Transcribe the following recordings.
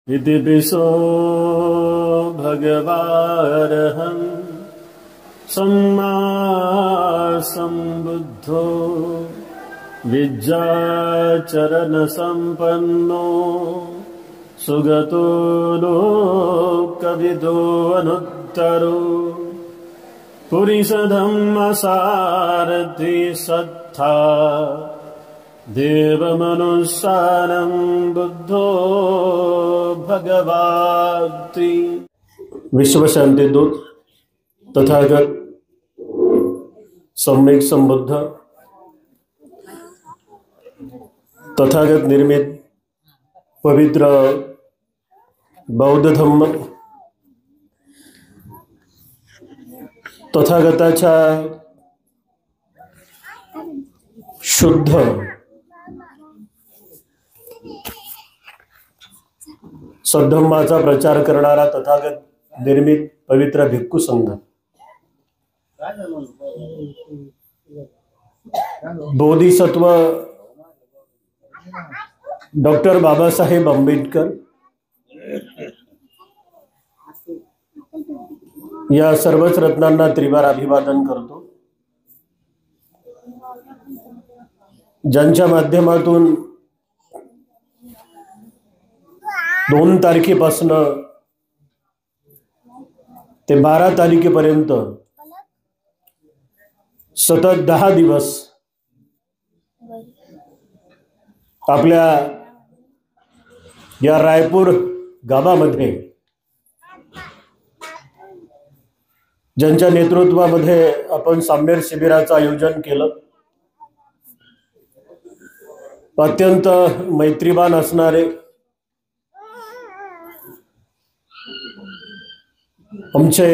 इति पिसो भगवारहं सम्मा सम्बुद्धो विद्याचरणसम्पन्नो सुगतो लोकविदो अनुत्तरो पुरीषधम्मसारथि सत्था देवमनुस्सारं बुद्धो भगवाति। विश्व शांति दूत तथागत सम्यक संबुद्ध तथागत निर्मित पवित्र बौद्ध धम्म तथागताच्या शुद्ध सद्धम्माचा प्रचार करणारा तथागत निर्मित पवित्र भिक्खू संघ बोधिसत्व डॉक्टर बाबासाहेब आंबेडकर या सर्वच रत्नांना त्रिवार अभिवादन करतो, ज्यांच्या माध्यमातून 2 तारखेपासून ते 12 तारखेपर्यंत सतत 10 दिवस आपल्या या रायपूर गावामध्ये ज्यांच्या नेतृत्वामध्ये आपण साम्य शिबिराचं आयोजन केलं, अत्यंत मैत्रीवान असणारे आमचे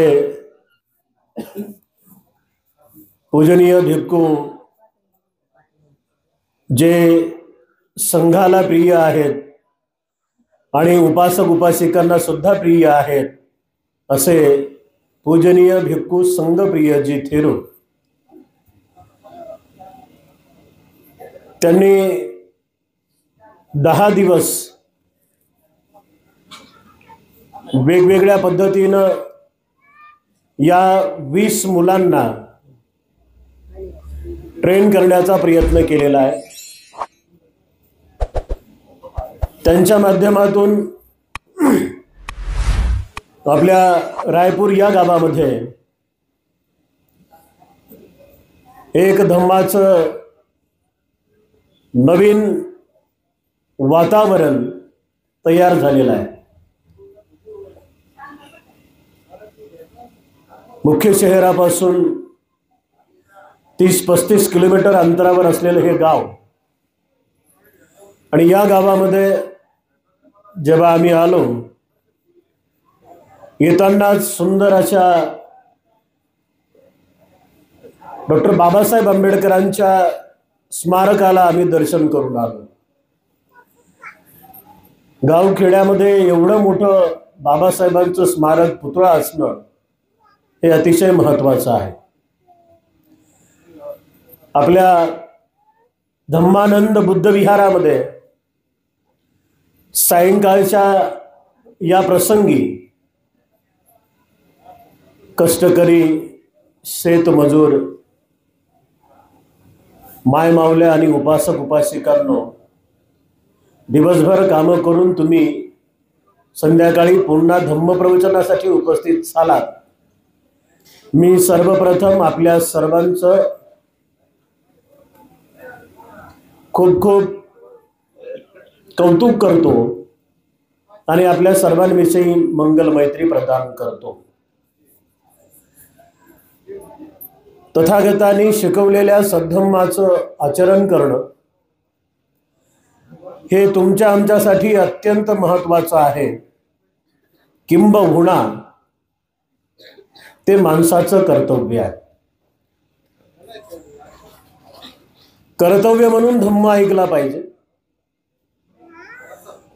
पूजनीय भिक्खू जे संघाला प्रिय आहेत आणि उपासक उपासिकांना सुद्धा प्रिय आहेत, असे पूजनीय भिक्खू संघप्रियजी थेरो त्यांनी 10 दिवस वेगवेगळ्या पद्धतीनं या 20 मुलांना ट्रेन करण्याचा प्रयत्न केलेला आहे। त्यांच्या माध्यमातून आपल्या रायपूर या गावामध्ये एक धम्माचं नवीन वातावरण तयार झालेलं आहे। मुख्य शहरापासून 30-35 किलोमीटर अंतरावर असलेलं हे गाव, आणि या गावामध्ये जेव्हा आम्ही आलो, येताना सुंदर अशा डॉक्टर बाबासाहेब आंबेडकरांच्या स्मारकाला आम्ही दर्शन करून आलो। गावखेड्यामध्ये एवढं मोठं बाबासाहेबांचं स्मारक पुतळा असणं हे अतिशय महत्त्वाचं आहे। आपल्या धम्मानंद बुद्ध विहारामध्ये सायंकाळच्या या प्रसंगी कष्टकरी शेतमजूर मायमावल्या आणि उपासक उपासिकांनो, दिवसभर कामं करून तुम्ही संध्याकाळी पुन्हा धम्मप्रवचनासाठी उपस्थित झालात। मी सर्वप्रथम आपल्या सर्वांचं खूप खूप कौतुक करतो आणि आपल्या सर्वांविषयी मंगल मैत्री प्रदान करतो। तथागतांनी शिकवलेल्या सद्धम्माचं आचरण करणं हे तुमच्या आमच्यासाठी अत्यंत महत्त्वाचं आहे, किंबहुना ते माणसाचं कर्तव्य आहे। कर्तव्य म्हणून धम्म ऐकला पाहिजे,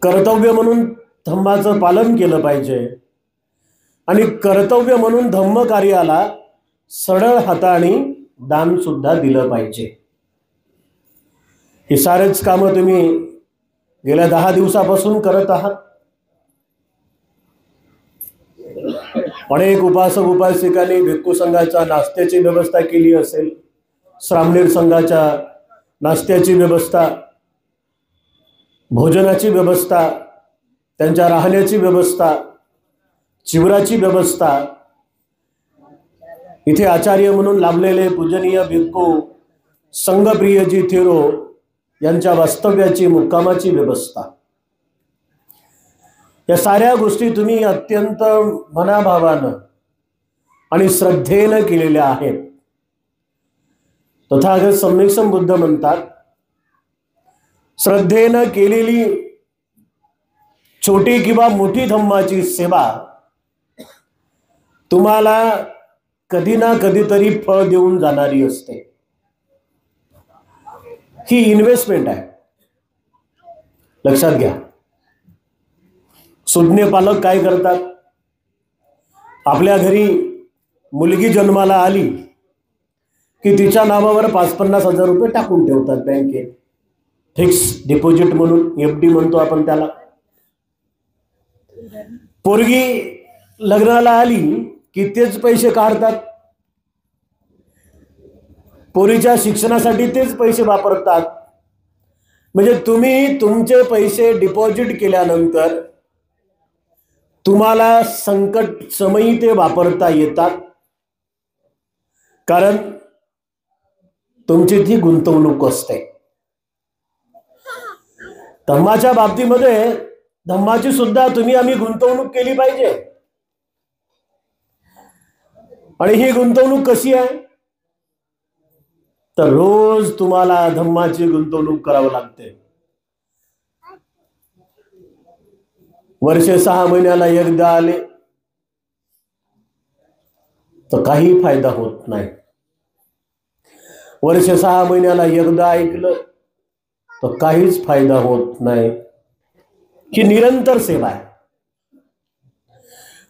कर्तव्य म्हणून धम्माचं पालन केलं पाहिजे, आणि कर्तव्य म्हणून धम्म कार्याला सरळ हाताने दान सुद्धा दिलं पाहिजे। हे सारेच कामं तुम्ही गेल्या 10 दिवसापासून करत आहात। अनेक उपासक उपासिकांनी भिक्खू संघाच्या नाश्त्याची व्यवस्था केली असेल, श्रामणेर संघाच्या नाश्त्याची व्यवस्था, भोजनाची व्यवस्था, त्यांच्या राहण्याची व्यवस्था, चिवराची व्यवस्था, इथे आचार्य म्हणून लाभलेले पूजनीय भिक्खू संघप्रियजी थेरो यांच्या वास्तव्याची, मुक्कामाची व्यवस्था, या साऱ्या गोष्टी तुम्ही अत्यंत मनाभावानं आणि श्रद्धेनं केलेल्या आहेत. तथागत सम्यक संबुद्ध म्हणतात, श्रद्धेनं केलेली छोटी किंवा मोठी धम्माची सेवा तुम्हाला कधी ना कधीतरी फळ देऊन जाणारी असते. ही इन्व्हेस्टमेंट आहे, लक्षात घ्या. सुज्ञ पालक काय करतात, आपल्या घरी मुलगी जन्माला आली की तिच्या नावावर 5-50 हजार रुपये टाकून ठेवतात बँकेत, फिक्स डिपॉझिट म्हणून, FD म्हणतो आपण त्याला. पोरगी लग्नाला आली की तेच पैसे काढतात, पोरीच्या शिक्षणासाठी तेच पैसे वापरतात. म्हणजे तुम्ही तुमचे पैसे डिपॉझिट केल्यानंतर तुम्हाला संकट समयी ते वापरता येतात, कारण तुमची ती गुंतवणूक असते. धम्माच्या बाबतीमध्ये धम्माची सुद्धा तुम्ही आम्ही गुंतवणूक केली पाहिजे. आणि ही गुंतवणूक कशी आहे, तर रोज तुम्हाला धम्माची गुंतवणूक करावी लागते. वर्षे 6 महिन्याला एकदा आले तर काही फायदा होत नाही. वर्षे 6 महिन्याला एकदा ऐकलं तर काहीच फायदा होत नाही. ही निरंतर सेवा आहे.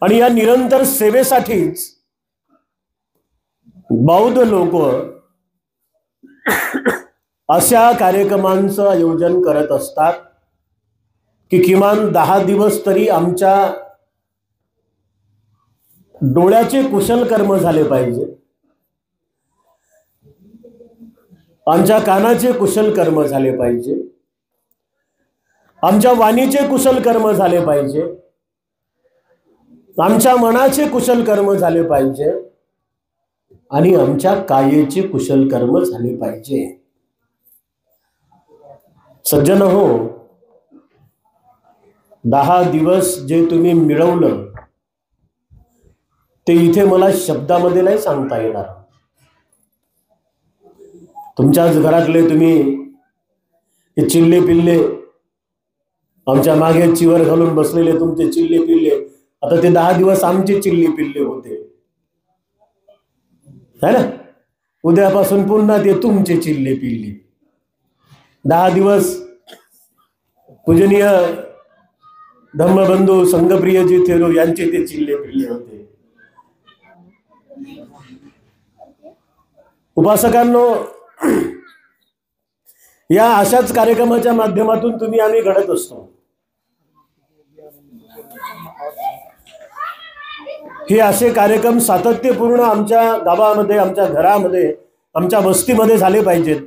आणि या निरंतर सेवेसाठीच बौद्ध लोक अशा कार्यक्रमांचं आयोजन करत असतात की किमान 10 दिवस तरी आमच्या डोळ्याचे कुशल कर्म झाले पाहिजे, आमच्या कानाचे कुशल कर्म झाले पाहिजे, आमच्या वाणीचे कुशल कर्म झाले पाहिजे, आमच्या मनाचे कुशल कर्म झाले पाहिजे आणि आमच्या कायेचे कुशल कर्म झाले पाहिजे. सज्जन हो, 10 दिवस जे तुम्ही मिळवलं ते इथे मला शब्दामध्ये नाही सांगता येणार. तुमच्याच घरातले तुम्ही हे चिल्ले पिल्ले, आमच्या मागे चिवर घालून बसलेले तुमचे चिल्ले पिल्ले, आता ते 10 दिवस आमचे चिल्ले पिल्ले होते, है ना. उद्यापासून पुन्हा ते तुमचे चिल्ले पिल्ले. 10 दिवस पूजनीय धम्मबंधू संघप्रियजी थेरो यांचे ते चिल्ले पिल्ले होते. उपासकांनो, या अशाच कार्यक्रमाच्या माध्यमातून तुम्ही आम्ही घडत असतो. हे असे कार्यक्रम सातत्यपूर्ण आमच्या गावामध्ये, आमच्या घरामध्ये, आमच्या वस्तीमध्ये झाले पाहिजेत,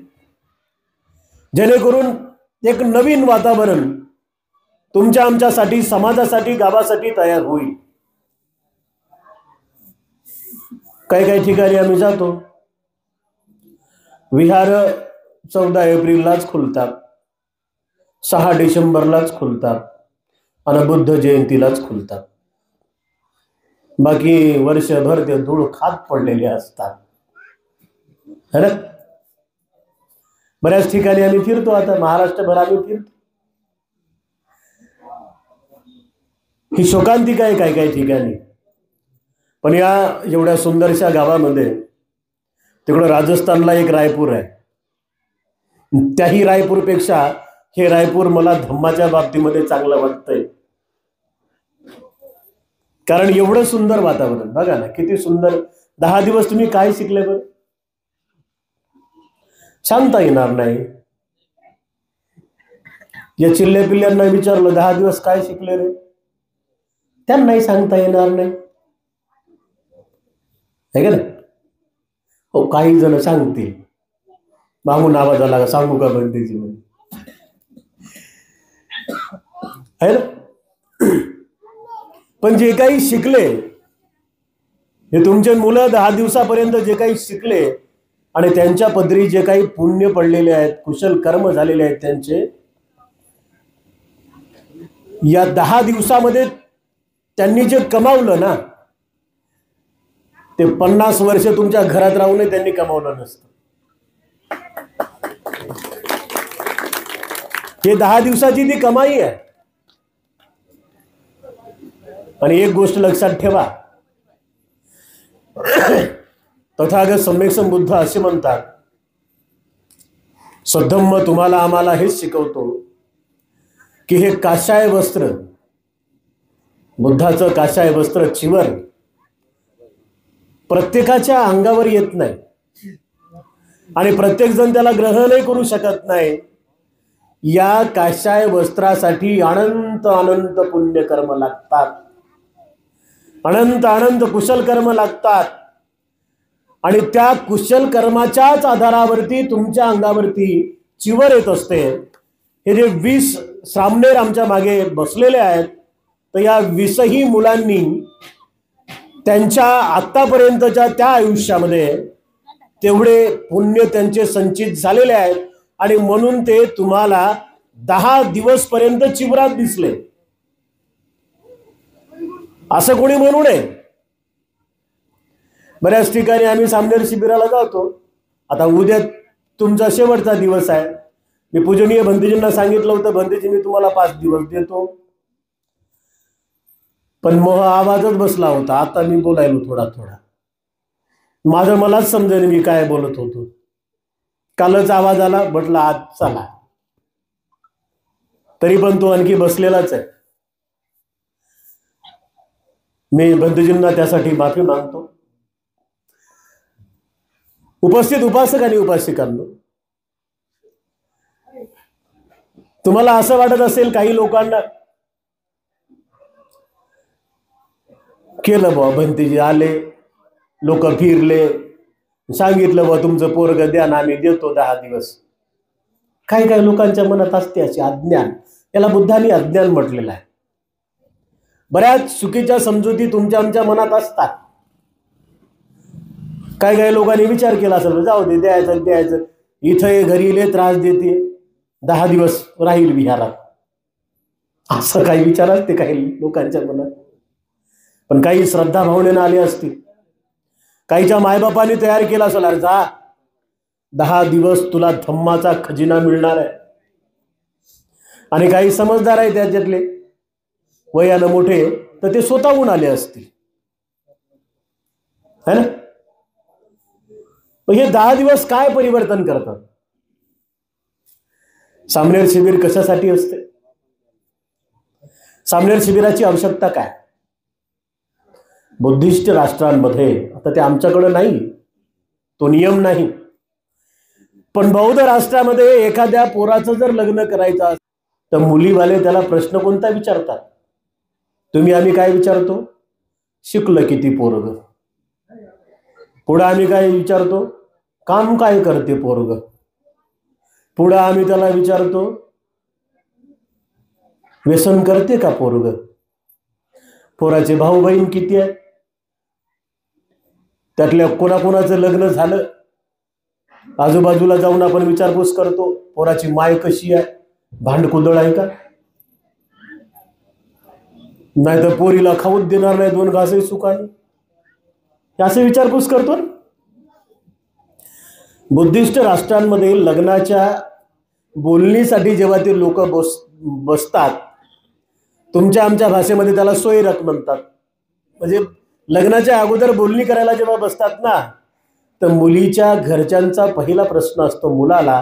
जेणेकरून एक नवीन वातावरण तुमच्या आमच्यासाठी, समाजासाठी, गावासाठी तयार होईल. काही काही ठिकाणी आम्ही जातो, विहार 14 एप्रिललाच खुलतात, 6 डिसेंबरलाच खुलतात आणि बुद्ध जयंतीलाच खुलतात. बाकी वर्षभर ते धूळ खात पडलेले असतात, है ना. बऱ्याच ठिकाणी आम्ही फिरतो, आता महाराष्ट्रभर आम्ही फिरतो. ही शोकांतिका आहे काही काही ठिकाणी. पण या एवढ्या सुंदरशा गावामध्ये, तिकडं राजस्थानला एक रायपूर आहे, त्याही रायपूरपेक्षा हे रायपूर मला धम्माच्या बाबतीमध्ये चांगलं वाटतंय. कारण एवढं सुंदर वातावरण बघा ना, किती सुंदर. 10 दिवस तुम्ही काय शिकले बरं, सांगता येणार नाही. या चिल्ले पिल्ल्यांना विचारलं 10 दिवस काय शिकले रे, त्यांनाही सांगता येणार नाही, आहे का नाही? हो, काही जण सांगतील, मागून आवाज आला का सांगू का बनतेची म्हणे, आहे ना? पण जे काही शिकले, हे तुमचे मुलं 10 दिवसापर्यंत जे काही शिकले आणि त्यांच्या पदरी जे काही पुण्य पडलेले आहेत, कुशल कर्म झालेले आहेत त्यांचे, या 10 दिवसामध्ये त्यांनी जे कमावलं ना, ते 50 वर्ष तुमच्या घरात राहूनही त्यांनी कमावलं नसतं. हे 10 दिवसाची ती कमाई आहे. आणि एक गोष्ट लक्षात ठेवा, तथागत सम्यक संबुद्ध असे म्हणतात, सद्धम्म तुम्हाला आम्हाला हेच शिकवतो की हे काशाय वस्त्र, बुद्धाचं काशाय वस्त्र चिवर प्रत्येकाच्या अंगावर येत नाही आणि प्रत्येक जण त्याला ग्रहणही करू शकत नाही. या काशाय वस्त्रासाठी अनंत अनंत पुण्यकर्म लागतात, अनंत अनंत कुशल कर्म लागतात. आणि त्या कुशल कर्माच्याच आधारावरती तुमच्या अंगावरती चिवर येत असते. हे जे 20 सामनेर आमच्या मागे बसलेले आहेत, तर या 20ही मुलांनी त्यांच्या आतापर्यंतच्या त्या आयुष्यामध्ये तेवढे पुण्य त्यांचे संचित झालेले आहेत आणि म्हणून ते तुम्हाला 10 दिवस पर्यंत चिवरात दिसले. असं कोणी म्हणू नये. बऱ्याच ठिकाणी आम्ही सामनेर शिबिराला जातो. आता उद्या तुमचा शेवटचा दिवस आहे. मी पूजनीय भंतेजींना सांगितलं होतं, भंतेजी मी तुम्हाला 5 दिवस देतो, पण मग आवाजच बसला होता. आता मी बोलायलो थोडा थोडा, माझं मलाच समजेल मी काय बोलत होतो. कालच आवाज आला, म्हटलं आज चला, तरी पण तो आणखी बसलेलाच आहे. मी भंतेजींना त्यासाठी माफी मागतो. उपस्थित उपासक आणि उपासिकांनो, तुम्हाला असं वाटत असेल काही लोकांना, केलं बुवा भंतेजी आले, लोक फिरले, सांगितलं बुवा तुमचं पोरग द्या ना, आम्ही देतो 10 दिवस. काही काही लोकांच्या मनात असते अशी अज्ञान, याला बुद्धांनी अज्ञान म्हटलेलं आहे. बऱ्याच चुकीच्या समजुती तुमच्या आमच्या मनात असतात. काही काही लोकांनी विचार केला असेल, जाऊ दे, द्यायचं द्यायचं, इथं घरी लय त्रास देते, 10 दिवस राहील विहारात, असं काही विचार असते काही लोकांच्या मनात. पण काही श्रद्धा भावनेनं आली असतील, काहीच्या मायबापांनी तयार केला असेल, अरे जा 10 दिवस तुला धम्माचा खजिना मिळणार आहे. आणि काही समजदार आहे त्याच्यातले, वयानं मोठे, तर ते स्वतःहून आले असतील, है ना? हे 10 दिवस काय परिवर्तन करतात? सामनेर शिबिर कशासाठी असते? सामनेर शिबिराची आवश्यकता काय? बुद्धिस्ट राष्ट्रांमध्ये, आता ते आमच्याकडे नाही, तो नियम नाही, पण बौद्ध राष्ट्रामध्ये एखाद्या पोराचं जर लग्न करायचं असेल तर मुलीवाले त्याला प्रश्न कोणता विचारतात? तुम्ही आम्ही काय विचारतो? शिकलं किती पोरग. पुढे आम्ही काय विचारतो? काम काय करते पोरग. पुढे आम्ही त्याला विचारतो, व्यसन करते का पोरग. पोराचे भाऊ बहीण किती आहेत, त्यातल्या कोणाकोणाचं लग्न झालं, आजूबाजूला जाऊन आपण विचारपूस करतो, पोराची माय कशी आहे, भांडकुदळ आहे का, नाही तर पोरीला खाऊच देणार नाही 2 घासही सुखाने, असे विचारपूस करतो. बुद्धिस्ट राष्ट्रांमध्ये लग्नाच्या बोलणीसाठी जेव्हा ते लोक बसतात, तुमच्या आमच्या भाषेमध्ये त्याला सोयरक म्हणतात. म्हणजे लग्नाच्या अगोदर बोलणी करायला जेव्हा बसतात ना, तर मुलीच्या घरच्यांचा पहिला प्रश्न असतो मुलाला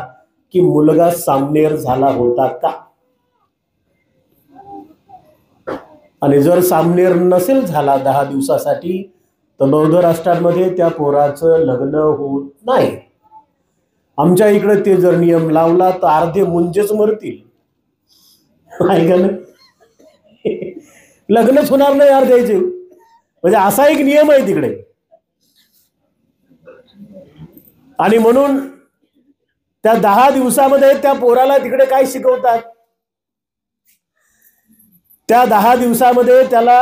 की मुलगा सामनेर झाला होता का. आणि जर सामनेर नसेल झाला 10 दिवसासाठी, तर बौद्ध राष्ट्रांमध्ये त्या पोराचं लग्न होत नाही. आमच्या इकडे ते जर नियम लावला तर अर्धे मुंजेच मरतील, लग्नच होणार नाही यार द्यायचे, म्हणजे असा एक नियम आहे तिकडे. आणि म्हणून त्या 10 दिवसामध्ये त्या पोराला तिकडे काय शिकवतात, त्या 10 दिवसामध्ये त्याला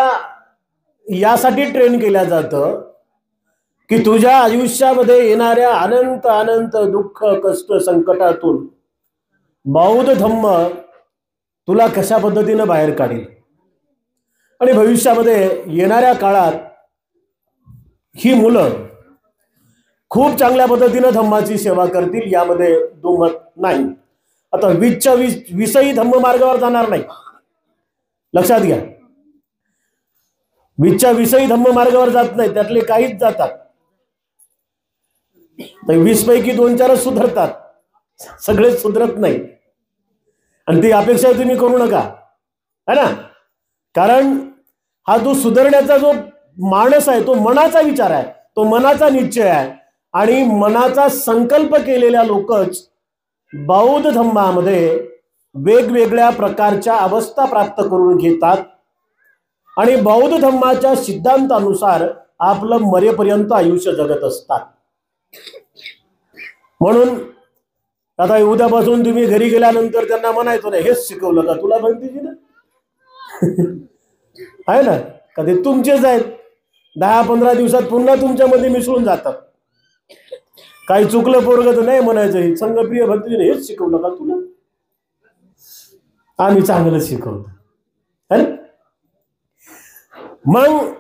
यासाठी ट्रेन केलं जातं की तुझ्या आयुष्यामध्ये येणाऱ्या अनंत अनंत दुःख कष्ट संकटातून बौद्ध धम्म तुला कशा पद्धतीनं बाहेर काढेल आणि भविष्यामध्ये येणाऱ्या काळात ही मुलं खूप चांगल्या पद्धतीनं धम्माची सेवा करतील, यामध्ये दुमत नाही. आता 20च्या 20ही धम्म मार्गावर जाणार नाही, लक्षात घ्या. 20च्या 20ही धम्म मार्गावर जात नाही, त्यातले काहीच जातात. 20 पैकी 2-4 सुधरतात, सगळेच सुधरत नाही. आणि ती अपेक्षा तुम्ही करू नका, है ना. कारण हा जो सुधारण्याचा जो मानस आहे तो मनाचा विचार आहे, तो मनाचा निश्चय आहे. आणि मनाचा संकल्प केलेल्या लोकच बौद्ध धम्मामध्ये वेगवेगळ्या प्रकारच्या अवस्था प्राप्त करून घेतात आणि बौद्ध धम्माच्या सिद्धांतानुसार आपलं मरेपर्यंत आयुष्य जगत असतात. म्हणून आता उद्यापासून तुम्ही घरी गेल्यानंतर त्यांना म्हणायचं नाही हेच शिकवलं का तुला भक्तीजी ना आहे ना, का ते तुमचेच आहेत. 10-15 दिवसात पुन्हा तुमच्यामध्ये मिसळून जातात. काही चुकलं पोरग तर नाही म्हणायचं संघप्रिय भक्तीजीने हेच शिकवलं का तुला, आम्ही चांगलं शिकवतो, है ना. मग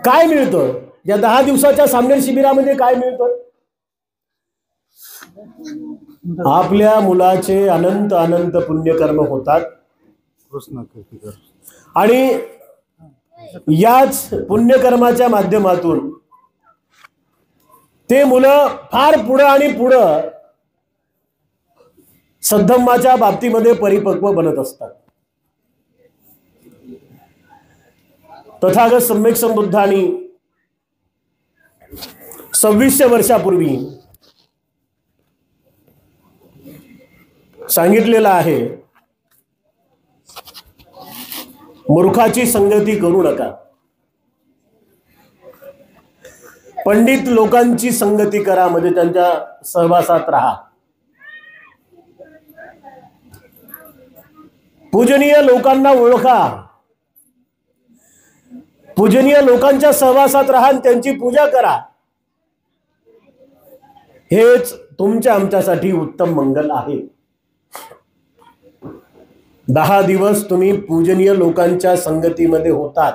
काय मिळतं या 10 दिवसाच्या सामने शिबिरामध्ये, काय मिळतं? आपल्या मुलाचे अनंत अनंत पुण्यकर्म होतात आणि याच पुण्यकर्माच्या माध्यमातून ते मुलं फार पुढं आणि पुढं सद्धम्माच्या बाबतीमध्ये परिपक्व बनत असतात. तथागत सम्यक संबुद्धांनी 2600 वर्षापूर्वी सांगितलेलं आहे, मूर्खाची संगती करू नका, पंडित लोकांची संगती करा, म्हणजे त्यांच्या सहवासात राहा, पूजनीय लोकांना ओळखा, पूजनीय लोकांच्या सहवासात राहा आणि त्यांची पूजा करा. हेच तुमच्या आमच्यासाठी उत्तम मंगल आहे. 10 दिवस तुम्ही पूजनीय लोकांच्या संगतीमध्ये होतात.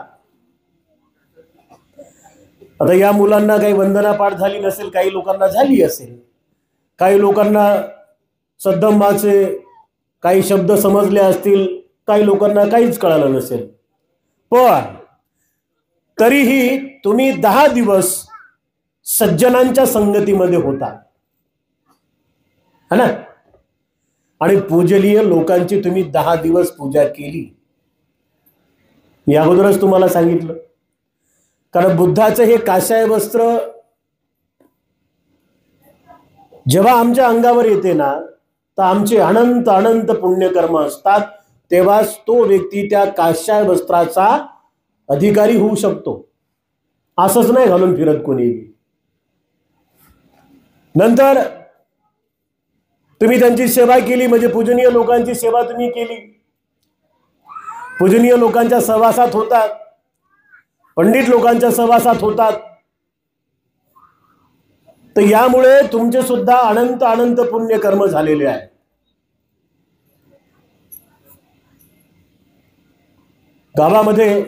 आता या मुलांना काही वंदना पाठ झाली नसेल, काही लोकांना झाली असेल, काही लोकांना सद्धम्माचे काही शब्द समजले असतील, काही लोकांना काहीच कळालं नसेल, पण तरीही तुम्ही 10 दिवस सज्जनांच्या संगतीमध्ये होता, है ना. आणि पूजनीय लोकांची तुम्ही 10 दिवस पूजा केली. मी अगोदरच तुम्हाला सांगितलं, कारण बुद्धाचं हे काशाय वस्त्र जेव्हा आमच्या अंगावर येते ना, तर आमचे अनंत अनंत पुण्यकर्म असतात, तेव्हा तो व्यक्ती त्या काशाय वस्त्राचा अधिकारी होऊ शकतो. असंच नाही घालून फिरत कोणी. नंतर तुम्ही त्यांची सेवा केली, म्हणजे पूजनीय लोकांची सेवा तुम्ही केली, पूजनीय लोकांच्या सहवासात होतात, पंडित लोकांच्या सहवासात होतात, तर यामुळे तुमचे सुद्धा अनंत अनंत पुण्य कर्म झालेले आहे. गावामध्ये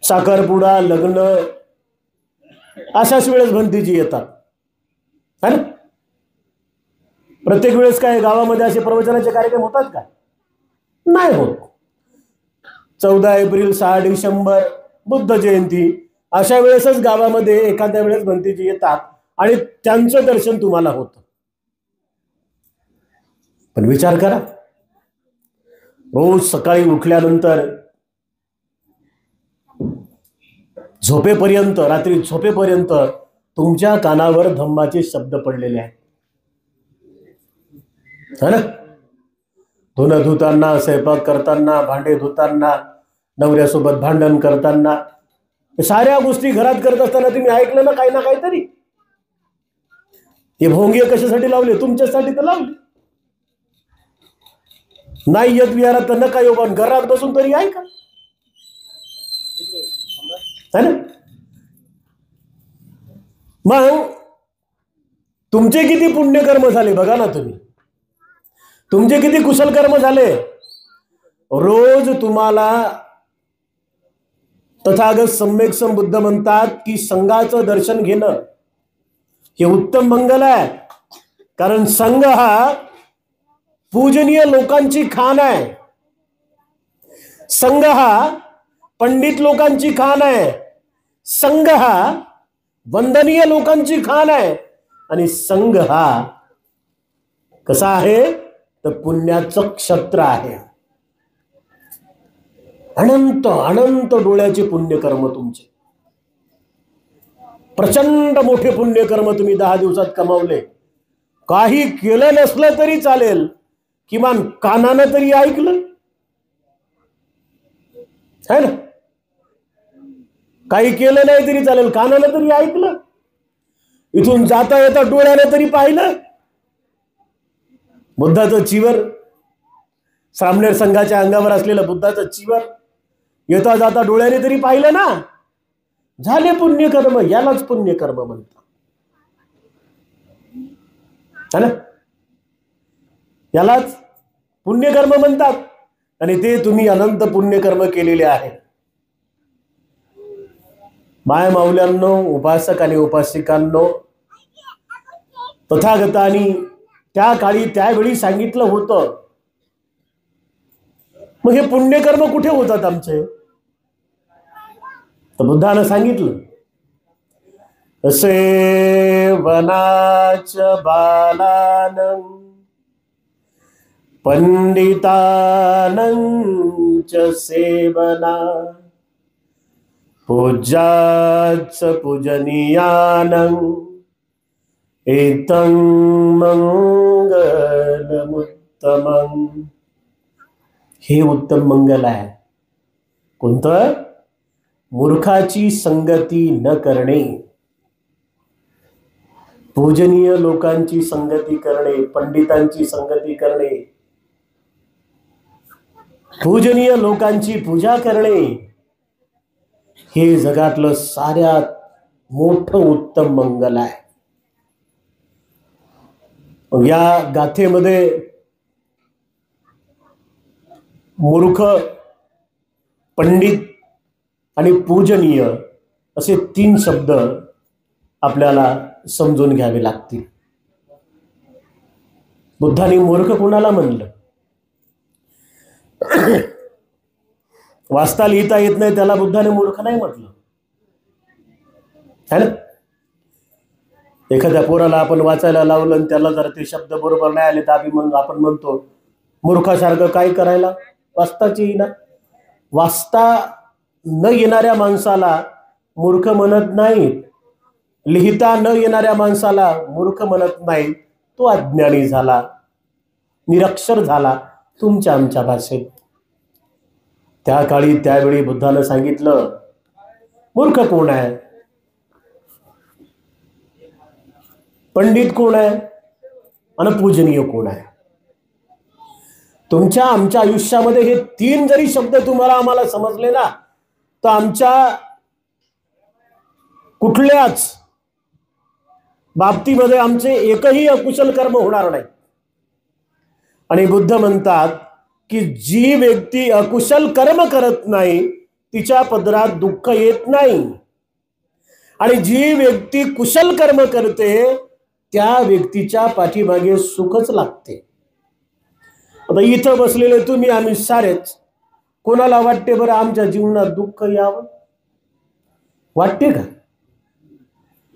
साखरपुडा, लग्न अशाच वेळेस भंतीजी येतात, है ना. प्रत्येक वेळेस काय गावामध्ये असे प्रवचनाचे कार्यक्रम होतात का? नाही होत. 14 एप्रिल, 6 डिसेंबर, बुद्ध जयंती अशा वेळेसच गावामध्ये एखाद्या वेळेस भंतीजी येतात आणि त्यांचं दर्शन तुम्हाला होतं. पण विचार करा, रोज सकाळी उठल्यानंतर झोपेपर्यंत, रात्री झोपेपर्यंत तुमच्या कानावर धम्माचे शब्द पडलेले आहेत, है ना. धुणं धुताना, स्वयंपाक करताना, भांडे धुताना, नवऱ्यासोबत भांडण करताना, साऱ्या गोष्टी घरात करत असताना तुम्ही ऐकलं ना काही ना काहीतरी. हे भोंगे कशासाठी लावले? तुमच्यासाठी तर लावले. नाही येत विहारात तर नका येऊ, पण घरात बसून तरी ऐका, है ना? मग तुमचे किती पुण्यकर्म झाले बघा ना तुम्ही, तुमचे किती कुशल कर्म झाले. रोज तुम्हाला तथागत सम्यक संबुद्ध म्हणतात की संघाचं दर्शन घेणं हे उत्तम मंगल आहे. कारण संघ हा पूजनीय लोकांची खाण आहे. संघ हा पंडित लोकांची खाण आहे. संघ हा वंदनीय लोकांची खाण आहे. आणि संघ हा कसा आहे तर पुण्याचं क्षत्र आहे. अनंत अनंत डोळ्याचे पुण्यकर्म तुमचे, प्रचंड मोठे पुण्यकर्म तुम्ही 10 दिवसात कमावले. काही केलं नसलं तरी चालेल, किमान कानानं तरी ऐकलं, है ना? काही केलं नाही तरी चालेल, कानानं तरी ऐकलं. इथून जाता येता डोळ्यानं तरी पाहिलं. बुद्धाचं चिवर, सामनेर संघाच्या अंगावर असलेलं बुद्धाचं चिवर येता जाता डोळ्याने तरी पाहिलं ना. झाले पुण्यकर्म. यालाच पुण्यकर्म म्हणतात, है ना? यालाच पुण्यकर्म म्हणतात. आणि ते तुम्ही अनंत पुण्यकर्म केलेले आहे. माय माऊल्यांनो, उपासक आणि उपासिकांनो, तथागतांनी त्या काळी त्यावेळी सांगितलं होतं. मग हे पुण्यकर्म कुठे होतात आमचे? तर बुद्धानं सांगितलं, सेवनाच बालानं पंडितानंच सेवना पूज्याच पूजनीयानं एतं मंगलमुत्तमं. हे उत्तम मंगल आहे. कोणतं? मूर्खाची संगती न करणे, पूजनीय लोकांची संगती करणे, पंडितांची संगती करणे, पूजनीय लोकांची पूजा करणे, हे जगातलं साऱ्यात मोठं उत्तम मंगल आहे. या गाथेमध्ये मूर्ख, पंडित आणि पूजनीय असे 3 शब्द आपल्याला समजून घ्यावे लागतील. बुद्धाने मूर्ख कोणाला म्हणलं? वाचता लिहिता येत नाही त्याला बुद्धाने मूर्ख नाही म्हटलं, है ना? एखाद्या पोराला आपण वाचायला लावलं आणि त्याला जर ते शब्द बरोबर नाही आले तर आपण म्हणतो मूर्खासारखं काय करायला, वाचताच येईना. वाचता न येणाऱ्या माणसाला मूर्ख म्हणत नाही, लिहिता न येणाऱ्या माणसाला मूर्ख म्हणत नाही. तो अज्ञानी झाला, निरक्षर झाला तुमच्या आमच्या भाषेत. त्या काळी त्यावेळी बुद्धानं सांगितलं, मूर्ख कोण आहे, पंडित कोण आहे आणि पूजनीय कोण आहे. तुमच्या आमच्या आयुष्यामध्ये हे 3 जरी शब्द तुम्हाला आम्हाला समजले ना, तर आमच्या कुठल्याच बाबतीमध्ये आमचे एकही अकुशल कर्म होणार नाही. आणि बुद्ध म्हणतात की जी व्यक्ती अकुशल कर्म करत नाही तिच्या पदरात दुःख येत नाही, आणि जी व्यक्ती कुशल कर्म करते त्या व्यक्तीच्या पाठीमागे सुखच लागते. आता इथं बसलेले तुम्ही आम्ही सारेच, कोणाला वाटते बरं आमच्या जीवनात दुःख यावं? वाटते का?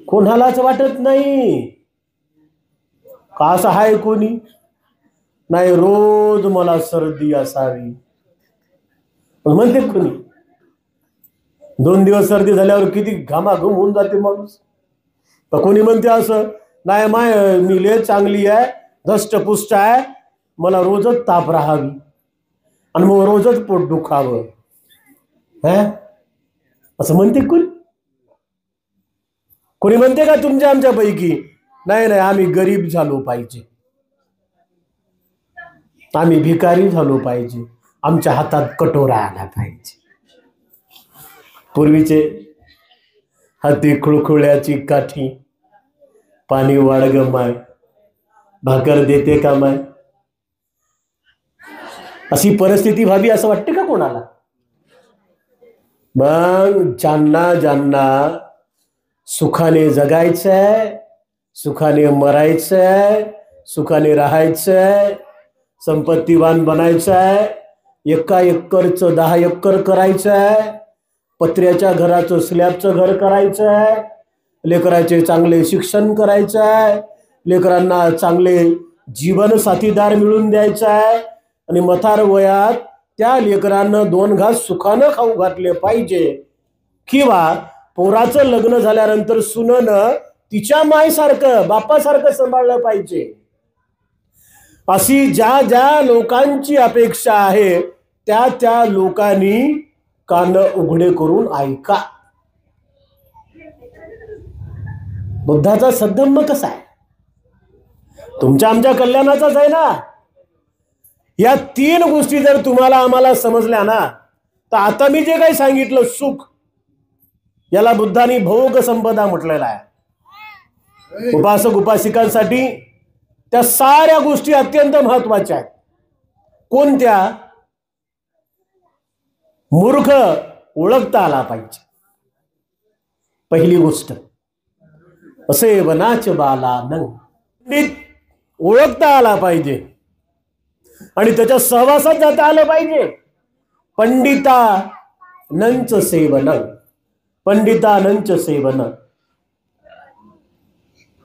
कोणालाच वाटत नाही. का असं आहे कोणी? नाही, रोज मला सर्दी असावी म्हणते कोणी. 2 दिवस सर्दी झाल्यावर किती घामाघूम होऊन जाते माणूस. तर कोणी म्हणते असं नाही, मी लय चांगली आहे, धष्टपुष्ट आहे, मला रोजच ताप राहावी आणि मग रोजच पोट दुखावं, असं म्हणते कोणी म्हणते का तुमच्या आमच्या पैकी? नाही नाही, आम्ही गरीब झालो पाहिजे, आम्ही भिकारी झालो पाहिजे, आमच्या हातात कटोरा आला पाहिजे. पूर्वीचे हाती खुळखुळ्याची काठी, पाणी वाढ ग माय, भाकर देते का माय, अशी परिस्थिती व्हावी असं वाटते का कोणाला? मग ज्यांना ज्यांना सुखाने जगायचंय, सुखाने मरायचंय, सुखाने राहायचंय, संपत्तीवान बनायचंय, 1 एकरचं 10 एकर करायचंय, पत्र्याच्या घराचं स्लॅबचं घर करायचंय, लेकराचे चांगले शिक्षण करायचंय, लेकरांना चांगले जीवन साथीदार मिळून द्यायचंय आणि मथार वयात त्या लेकरांना 2 घास सुखानं खाऊ घातले पाहिजे, किंवा पोराचं लग्न झाल्यानंतर सुननं तिच्या मायसारखं बापासारखं सांभाळलं पाहिजे. अशी ज्या ज्या लोकांची अपेक्षा आहे त्या त्या लोकांनी कान उघडे करून ऐका. बुद्धाचा सद्धम्म कसा आहे? तुमच्या आमच्या कल्याणाचाच आहे ना. या 3 गोष्टी जर तुम्हाला आम्हाला समजल्या ना, तर आता मी जे काही सांगितलं सुख, याला बुद्धांनी भोग संपदा म्हटलेला आहे. उपासक उपासिकांसाठी त्या साऱ्या गोष्टी अत्यंत महत्वाच्या आहेत. कोणत्या? मूर्ख ओळखता आला पाहिजे. पहिली गोष्ट, असे वनाच बाला नंग, ओळखता आला पाहिजे आणि त्याच्या सहवासात जाता आलं पाहिजे. पंडिता नंच सेवन, पंडितानंच सेवन,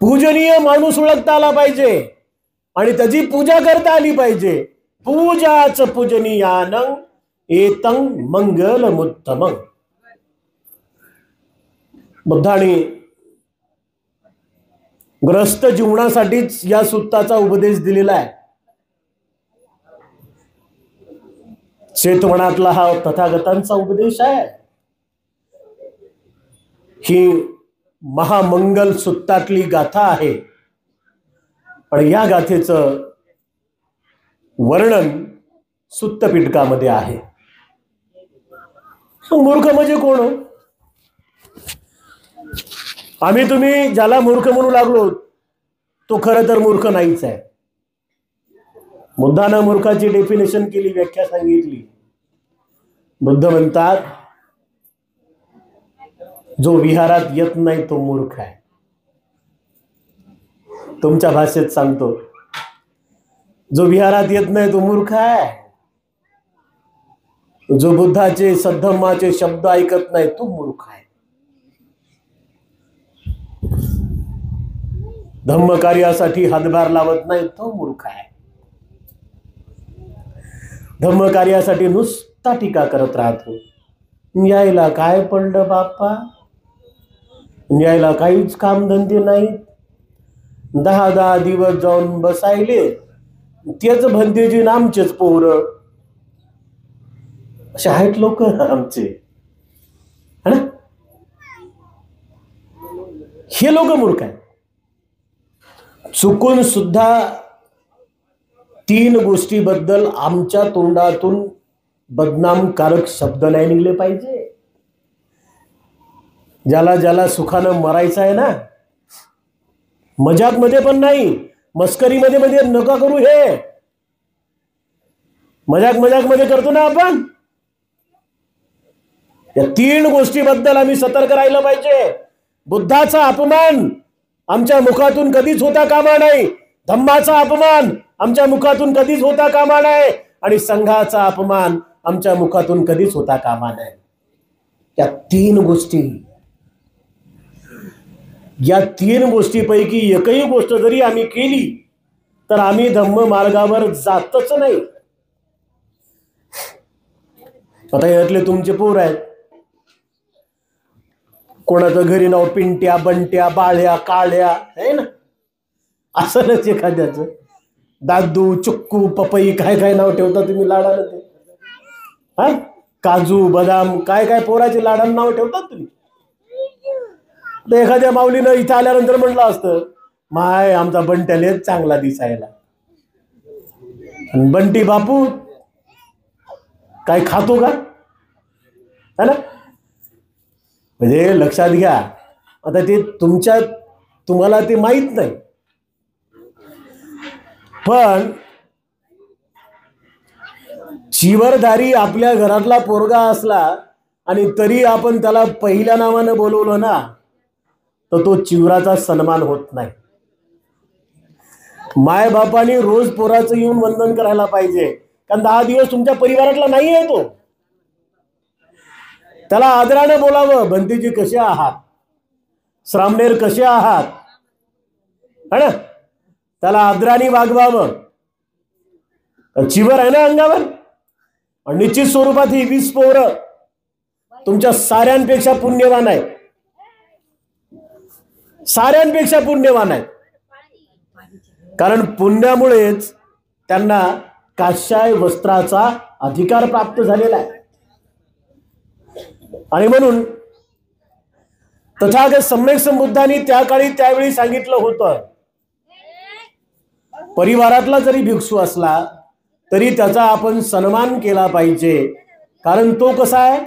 पूजनीय माणूस ओळखता आला पाहिजे आणि त्याची पूजा करता आली पाहिजे. पूजाच पूजनीयानं एतं मंगलमुत्तमं. बुद्धाने ग्रस्त जीवनासाठीच या सुत्ताचा उपदेश दिलेला आहे. चेतवनातला हा तथागतांचा उपदेश आहे. ही महामंगल सुत्तातली गाथा आहे आणि या गाथेचं वर्णन सुत्त पिटकामध्ये आहे. मूर्ख म्हणजे कोण? आम्ही तुम्ही ज्याला मूर्ख म्हणू लागलो तो खरं तर मूर्ख नाहीच आहे. बुद्धानं मूर्खाची डेफिनेशन केली, व्याख्या सांगितली. बुद्ध म्हणतात, जो विहारात येत नाही तो मूर्ख आहे. तुमच्या भाषेत सांगतो, जो विहारात येत नाही तो मूर्ख आहे. जो बुद्धाचे सद्धम्माचे शब्द ऐकत नाही तो मूर्ख आहे. धम्म कार्यासाठी हातभार लावत नाही तो मूर्ख आहे. धम्म कार्यासाठी नुसता टीका करत राहतो. यायला काय पडलं बाप्पा, यायला काहीच कामधंदे नाहीत, 10 दिवस जाऊन बसायले, तेच भंतेजी आमचेच पोर, असे आहेत लोक आमचे, है ना. हे लोक मूर्ख आहेत. चुकून सुद्धा 3 गोष्टीबद्दल आमच्या तोंडातून बदनामकारक शब्द नाही निघले पाहिजे. ज्याला ज्याला सुखानं मरायचं आहे ना, मजाक मध्ये पण नाही, मस्करीमध्ये मध्ये नका करू. हे मजाक मध्ये करतो ना आपण. या 3 गोष्टीबद्दल आम्ही सतर्क राहिलं पाहिजे. बुद्धाचा अपमान आमच्या मुखातून कधीच होता कामा नाही. धम्माचा अपमान आमच्या मुखातून कधीच होता कामा नाही आणि संघाचा अपमान आमच्या मुखातून कधीच होता कामा नाही. या 3 गोष्टी, या 3 गोष्टीपैकी एकही गोष्ट जरी आम्ही केली तर आम्ही धम्म मार्गावर जातच नाही. आता यातले तुमचे पोर आहेत, कोणाचं घरी नाव पिंट्या, बंट्या, बाळ्या, काळ्या आहे ना, असं एखाद्याचं दादू, चिक्कू, पपई, काय काय नाव ठेवता तुम्ही लाडाला ते? हा, काजू, बदाम, काय काय पोराचे लाडाला नाव ठेवतात तुम्ही. तर एखाद्या माऊलीनं इथं आल्यानंतर म्हटलं असतं, माय आमचा बंट्याले चांगला दिसायला. बंटी बापू काय खातो का? है ना? म्हणजे लक्षात घ्या, आता ते तुम्हाला ते माहित नाही, पण चिवरधारी आपल्या घरातला पोरगा असला आणि तरी आपण त्याला पहिल्या नावानं बोलवलं ना, तर तो चिवराचा सन्मान होत नाही. माय बापाने रोज पोराचं येऊन वंदन करायला पाहिजे, कारण 10 दिवस तुमच्या परिवारातला नाही आहे तो. त्याला आदराने बोलावं, बंतीजी कसे आहात, श्रामणेर कसे आहात, है ना? त्याला आदराने वागवावं. चिवर आहे ना अंगावर, आणि निश्चित स्वरूपात ही 20 पोरं तुमच्या साऱ्यांपेक्षा पुण्यवान आहे, साऱ्यांपेक्षा पुण्यवान आहे. कारण पुण्यामुळेच त्यांना काश्याय वस्त्राचा अधिकार प्राप्त झालेला आहे. आणि म्हणून तथागत सम्यक संबुद्धांनी त्या काळी त्यावेळी सांगितलं होतं, परिवारातला जरी भिक्षू असला तरी त्याचा आपण सन्मान केला पाहिजे. कारण तो कसा आहे,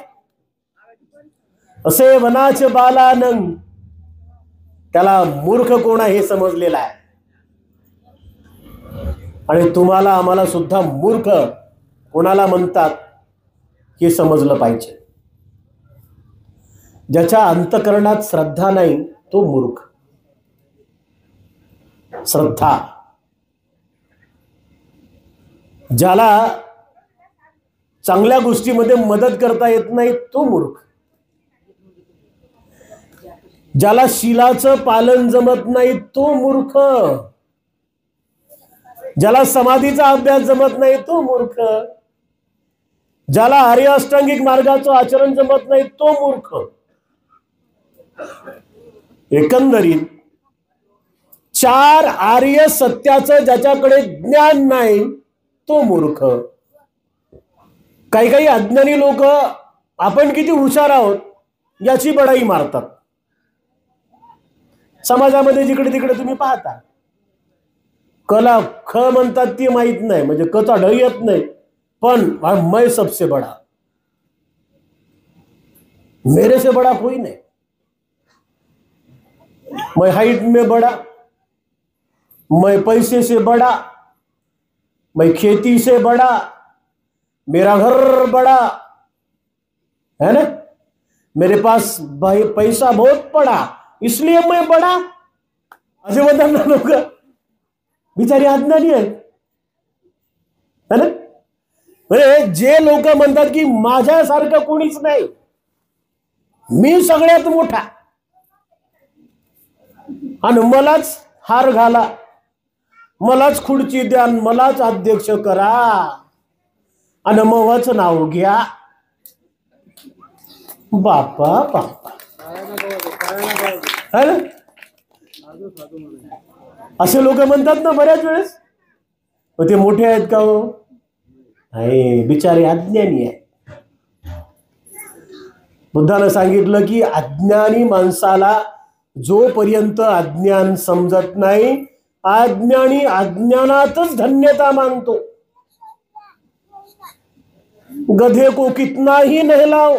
असे वनाच बालानंग, त्याला मूर्ख कोण आहे हे समजलेलं आहे. आणि तुम्हाला आम्हाला सुद्धा मूर्ख कोणाला म्हणतात हे समजलं पाहिजे. ज्याच्या अंतकरणात श्रद्धा नाही तो मूर्ख. श्रद्धा, ज्याला चांगल्या गोष्टीमध्ये मदत करता येत नाही तो मूर्ख. ज्याला शीलाचं पालन जमत नाही तो मूर्ख. ज्याला समाधीचा अभ्यास जमत नाही तो मूर्ख. ज्याला आर्य अष्टांगिक मार्गाचं आचरण जमत नाही तो मूर्ख. एकंदरीत 4 आर्य सत्याचं ज्याच्याकडे ज्ञान नाही तो मूर्ख. काही काही अज्ञानी लोक आपण किती हुशार आहोत याची बढाई मारतात. समाजामध्ये जिकडे तिकडे तुम्ही पाहता, कला ख म्हणतात ती माहित नाही, म्हणजे कचा ढ येत नाही, पण मैं सबसे बड़ा, मेरे से बड़ा कोई नहीं, मैं हाइट में बड़ा, मैं पैसे से बड़ा, मैं खेती से बड़ा, मेरा घर बड़ा है ना, मेरे पास भाई पैसा बहुत पड़ा इसलिए मैं बड़ा. असे म्हणतात ना लोक, बिचारी अज्ञानी आहेत, है ना? म्हणजे जे लोक म्हणतात की माझ्यासारखं कोणीच नाही, मी सगळ्यात मोठा आणि मलाच हार घाला, मलाच खुर्ची द्या, मलाच अध्यक्ष करा आणि मवच नाव घ्या. बापा बापा, है ना? असे लोक म्हणतात ना बऱ्याच वेळेस. ते मोठे आहेत का हो? नाही, बिचारे अज्ञानी आहे. बुद्धानं सांगितलं की अज्ञानी माणसाला जोपर्यंत अज्ञान समजत नाही, अज्ञानी अज्ञानातच धन्यता मानतो. गधे को कितना ही नहलाओ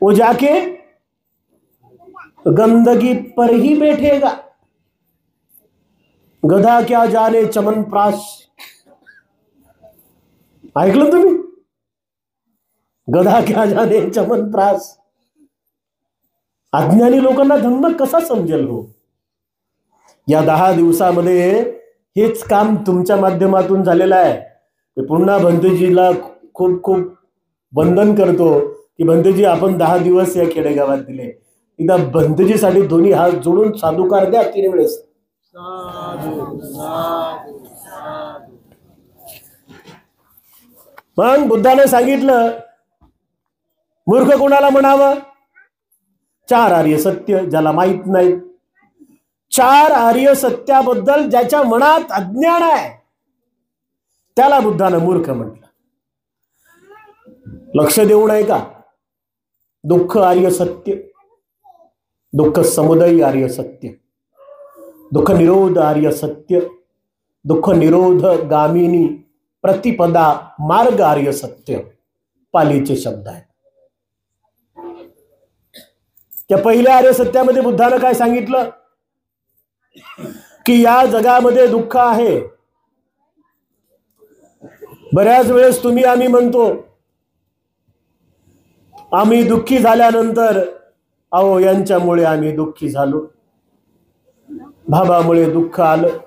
वो जाके गंदगी पर ही बैठेगा. गधा क्या जाने चमनप्राश, ऐकलं तुम्ही? गधा क्या जाने चमनप्राश. अज्ञानी लोकांना धम्म कसा समजेल हो? या 10 दिवसामध्ये हेच काम तुमच्या माध्यमातून झालेलं आहे. पुन्हा भंतेजीला खूप खूप वंदन करतो की भंतेजी आपण 10 दिवस या खेडेगावात दिले. एकदा भंतेजीसाठी दोन्ही हात जोडून साधुकार द्या 3 वेळेस. मग बुद्धाने सांगितलं, मूर्ख कोणाला म्हणावं? 4 आर्य सत्य ज्याला माहित नाही. चार आर्य सत्याबद्दल ज्याच्या मनात अज्ञान आहे त्याला बुद्धानं मूर्ख म्हटलं. लक्ष देऊ नये का? दुःख आर्य सत्य, दुःख समुदय आर्य सत्य, दुःख निरोध आर्य सत्य, दुःख निरोध गामिनी प्रतिपदा मार्ग आर्य सत्य पालीचे शब्द आहेत. त्या पहिल्या आर्य सत्यामध्ये बुद्धानं काय सांगितलं की या जगामध्ये दुःख आहे. बऱ्याच वेळेस तुम्ही आम्ही म्हणतो आम्ही दुःखी झाल्यानंतर अहो यांच्यामुळे आम्ही दुःखी झालो, भावामुळे दुःख आलं,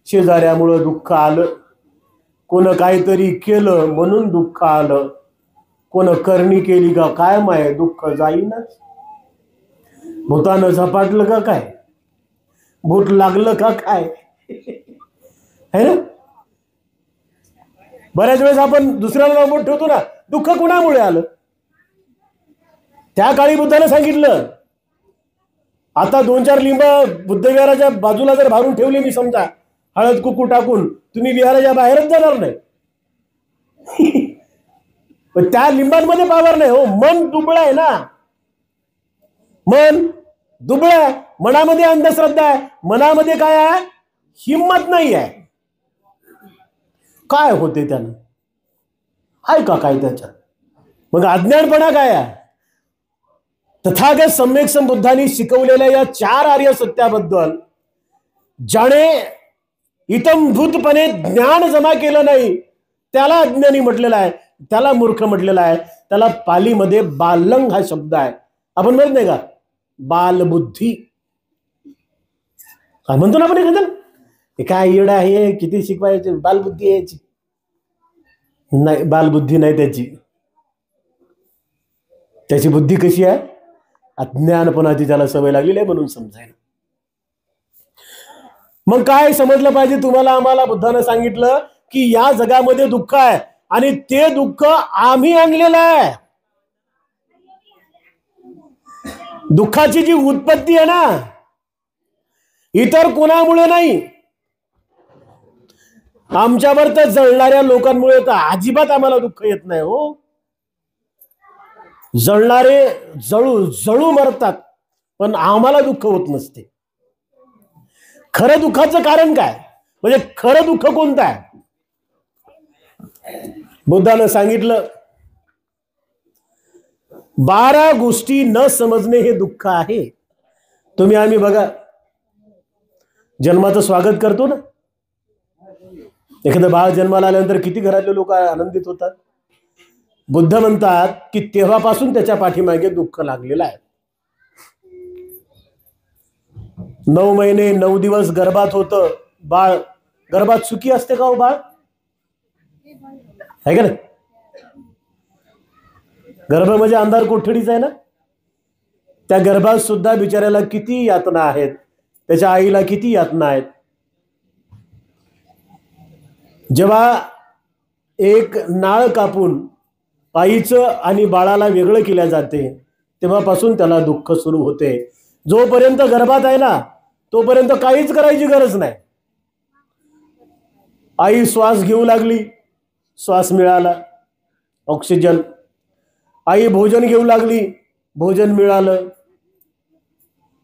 शेजाऱ्यामुळे दुःख आलं, कोण काहीतरी केलं म्हणून दुःख आलं, कोण करणी केली का काय माय दुःख जाईनाच, भूतानं झपाटलं का काय, भूत लागलं का काय है ना. बऱ्याच वेळेस आपण दुसऱ्याला बोट ठेवतो ना, दुःख कुणामुळे आलं. त्या काळी बुद्धाने सांगितलं आता 2-4 लिंब बुद्धविहाराच्या बाजूला जर भारून ठेवली मी समजा हळद कुकू टाकून, तुम्ही विहाराच्या बाहेरच जाणार नाही. पण त्या लिंबांमध्ये पावर नाही हो, मन दुबळं आहे ना, मन दुबळं आहे, मनामध्ये अंधश्रद्धा आहे, मनामध्ये काय आहे हिम्मत नाही आहे. काय होते त्यानं, आहे का काय त्याच्यात, मग अज्ञानपणा काय आहे. तथागत सम्यक संबुद्धांनी शिकवलेल्या या 4 आर्य सत्याबद्दल ज्याने इतंभूतपणे ज्ञान जमा केलं नाही त्याला अज्ञानी म्हटलेला आहे, त्याला मूर्ख म्हटलेला आहे. त्याला पालीमध्ये बालंग हा शब्द आहे. आपण म्हणत नाही का बालबुद्धी, काय म्हणतो ना आपण एखादं, हे काय येड आहे, किती शिकवायचे, बालबुद्धी यायची नाही, बालबुद्धी नाही त्याची. त्याची बुद्धी कशी आहे, अज्ञानपणाची त्याला सवय लागलेली आहे म्हणून समजायला. मग काय समजलं पाहिजे तुम्हाला आम्हाला. बुद्धानं सांगितलं की या जगामध्ये दुःख आहे आणि ते दुःख आम्ही आणलेलं आहे. दुःखाची जी उत्पत्ती आहे ना इतर कोणामुळे नाही, आमच्यावर तर जळणाऱ्या लोकांमुळे तर अजिबात आम्हाला दुःख येत नाही हो. जळणारे जळू जळू मरतात पण आम्हाला दुःख होत नसते. खरं दुःखाचं कारण काय, म्हणजे खरं दुःख कोणतं आहे. बुद्धानं सांगितलं 12 गोष्टी न समजणे हे दुःख आहे. तुम्ही आम्ही बघा जन्माचं स्वागत करतो ना, एखादं बाळ जन्माला आल्यानंतर किती घरातले लोक आनंदित होतात. बुद्ध म्हणतात की तेव्हापासून त्याच्या पाठीमागे दुःख लागलेलं आहे. 9 महिने 9 दिवस गर्भात होतं बाळ, गर्भात सुखी असते का हो बाळ, आहे का नाही. गर्भ म्हणजे अंधार कोठडीच आहे ना. त्या गर्भात सुद्धा बिचाऱ्याला किती यातना आहेत, त्याच्या आईला किती यातना आहेत. जेव्हा एक नाळ कापून आईचं आणि बाळाला वेगळं केल्या जाते तेव्हापासून त्याला दुःख सुरू होते. जोपर्यंत गर्भात आहे ना तोपर्यंत काहीच करायची गरज नाही. आई श्वास घेऊ लागली, श्वास मिळाला, ऑक्सिजन. आई भोजन घेऊ लागली, भोजन मिळालं.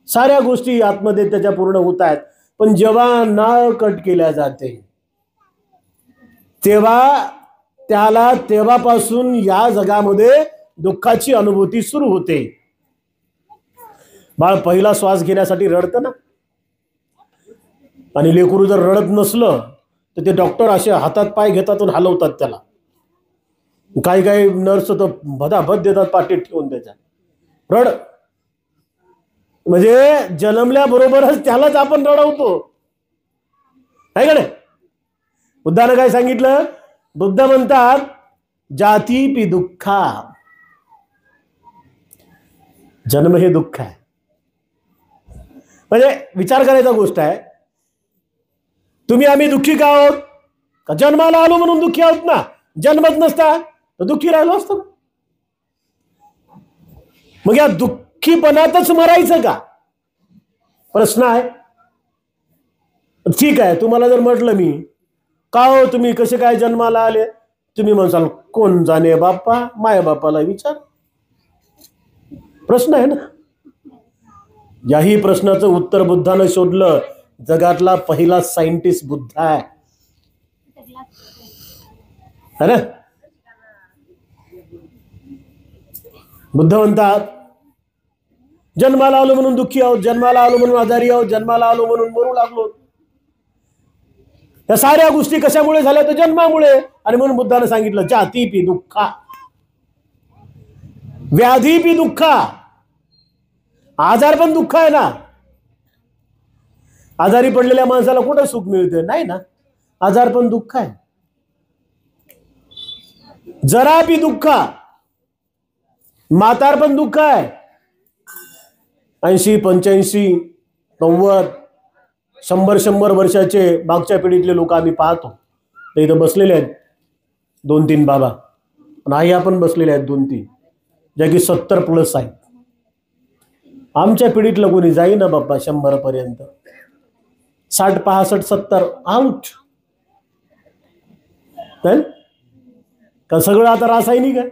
साऱ्या गोष्टी आतमध्ये त्याच्या पूर्ण होत आहेत. पण जेव्हा नाळ कट केल्या जाते तेव्हा त्याला तेव्हापासून या जगामध्ये दुःखाची अनुभूती सुरू होते. बाळ पहिला श्वास घेण्यासाठी रडतं ना, आणि लेकरू जर रडत नसलं तर ते डॉक्टर असे हातात पाय घेतात आणि हलवतात त्याला. काही काही नर्स तर भदाभद देतात पाठीत ठेवून त्याच्या. रड म्हणजे जन्मल्याबरोबरच त्यालाच आपण रडवतो, आहे का नाही. बुद्धानं काय सांगितलं, बुद्ध म्हणतात जाती पी दुःखा, जन्म हे दुःख आहे. म्हणजे विचार करायचा गोष्ट आहे. तुम्ही आम्ही दुःखी का आहोत, का जन्माला आलो म्हणून दुःखी आहोत ना. जन्मच नसता तर दुःखी राहिलो असतो. मग या दुःखीपणातच मरायचं का, प्रश्न आहे. ठीक आहे, तुम्हाला जर म्हटलं मी का हो तुम्ही कसे काय जन्माला आले, तुम्ही म्हणसाल कोण जाणे बाप्पा, माय बापाला विचार. प्रश्न आहे ना. याही प्रश्नाचं उत्तर बुद्धानं शोधलं. जगातला पहिला सायंटिस्ट बुद्ध आहे ना. बुद्ध म्हणतात जन्माला आलो म्हणून दुःखी आहोत, जन्माला आलो म्हणून आजारी आहोत, जन्माला आलो म्हणून मरू लागलो. या साऱ्या गोष्टी कशामुळे झाल्या तर जन्मामुळे. आणि म्हणून बुद्धाने सांगितलं जातीपी दुःखा, व्याधीपी दुःखा. आजार पण दुःख आहे ना. आजारी पडलेल्या माणसाला कुठं सुख मिळते, नाही ना. आजार पण दुःख आहे. जरापी दुःखा, म्हातार पण दुःख आहे. 80, 85, 90, 100 वर्षाचे मागच्या पिढीतले लोक आम्ही पाहतो. ते इथं बसलेले आहेत 2-3 बाबा, आणि आई आपण बसलेले आहेत 2-3, ज्या की 70+ आहेत. आमच्या पिढीतलं कोणी जाई ना बाप्पा 100 पर्यंत. 60, 65, 70 आउट. का सगळं आता रासायनिक आहे.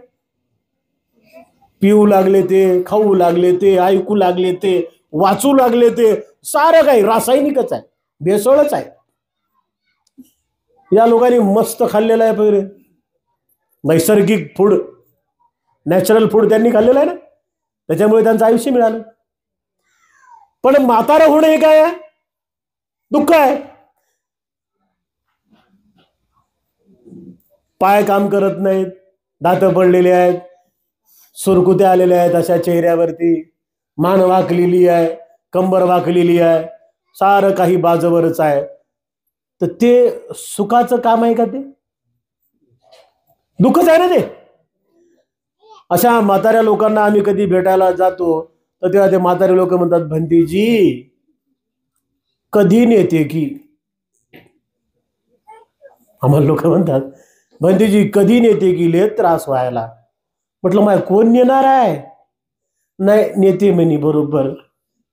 पिऊ लागले ते, खाऊ लागले ते, ऐकू लागले ते, वाचू लागले ते, सारं काही रासायनिकच आहे, भेसळच आहे. या लोकांनी मस्त खाल्लेलं आहे पहिले. नैसर्गिक फूड, नॅचरल फूड त्यांनी खाल्लेलं आहे ना, त्याच्यामुळे त्यांचं आयुष्य मिळालं. पण म्हातारा होणं हे काय आहे, दुःख आहे. पाय काम करत नाहीत, दात पडलेले आहेत, सुरकुत्या आलेल्या आहेत अशा चेहऱ्यावरती, मान वाकलेली आहे, कंबर वाकलेली आहे, सारं काही बाजवरच आहे. तर ते सुखाचं काम आहे का? ते दुःखच आहे ना ते. अशा म्हाताऱ्या लोकांना आम्ही कधी भेटायला जातो तर तेव्हा ते म्हातारे लोक म्हणतात भंतीजी कधी नेते की. आम्हाला लोक म्हणतात भंतीजी कधी नेते की, लय त्रास व्हायला. म्हटलं माय कोण नेणार आहे. नाही नेते म्हणी बरोबर.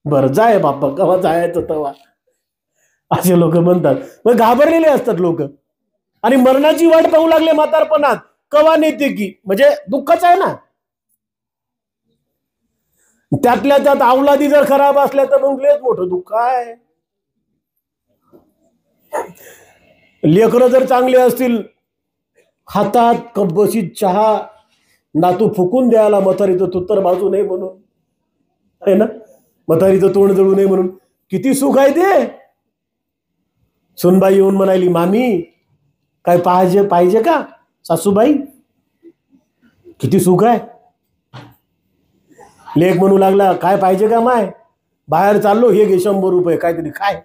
बरं जाय बाप्पा, कवा जायचं तवा. असे लोक म्हणतात. मग घाबरलेले असतात लोक, आणि मरणाची वाट पाहू लागले म्हातारपणात, कवा नेते की. म्हणजे दुःखच आहे ना. त्यातल्या त्यात अवलादी जर खराब असल्या तर मग लयच मोठं दुःख आहे. लेकरं जर चांगले असतील, हातात कपबशीत चहा, नातू फुकून द्यायला, म्हातारीचं तुत्तर बाजू नये म्हणून, आहे ना, म्हातारीचं तोंड जळू नये म्हणून, किती सुख आहे ते. सुनबाई येऊन म्हणाली मामी काय पाहिजे का सासूबाई, किती सुख आहे. लेक म्हणू लागला काय पाहिजे का माय, बाहेर चाललो, हे घे 100 रुपये काहीतरी खाय.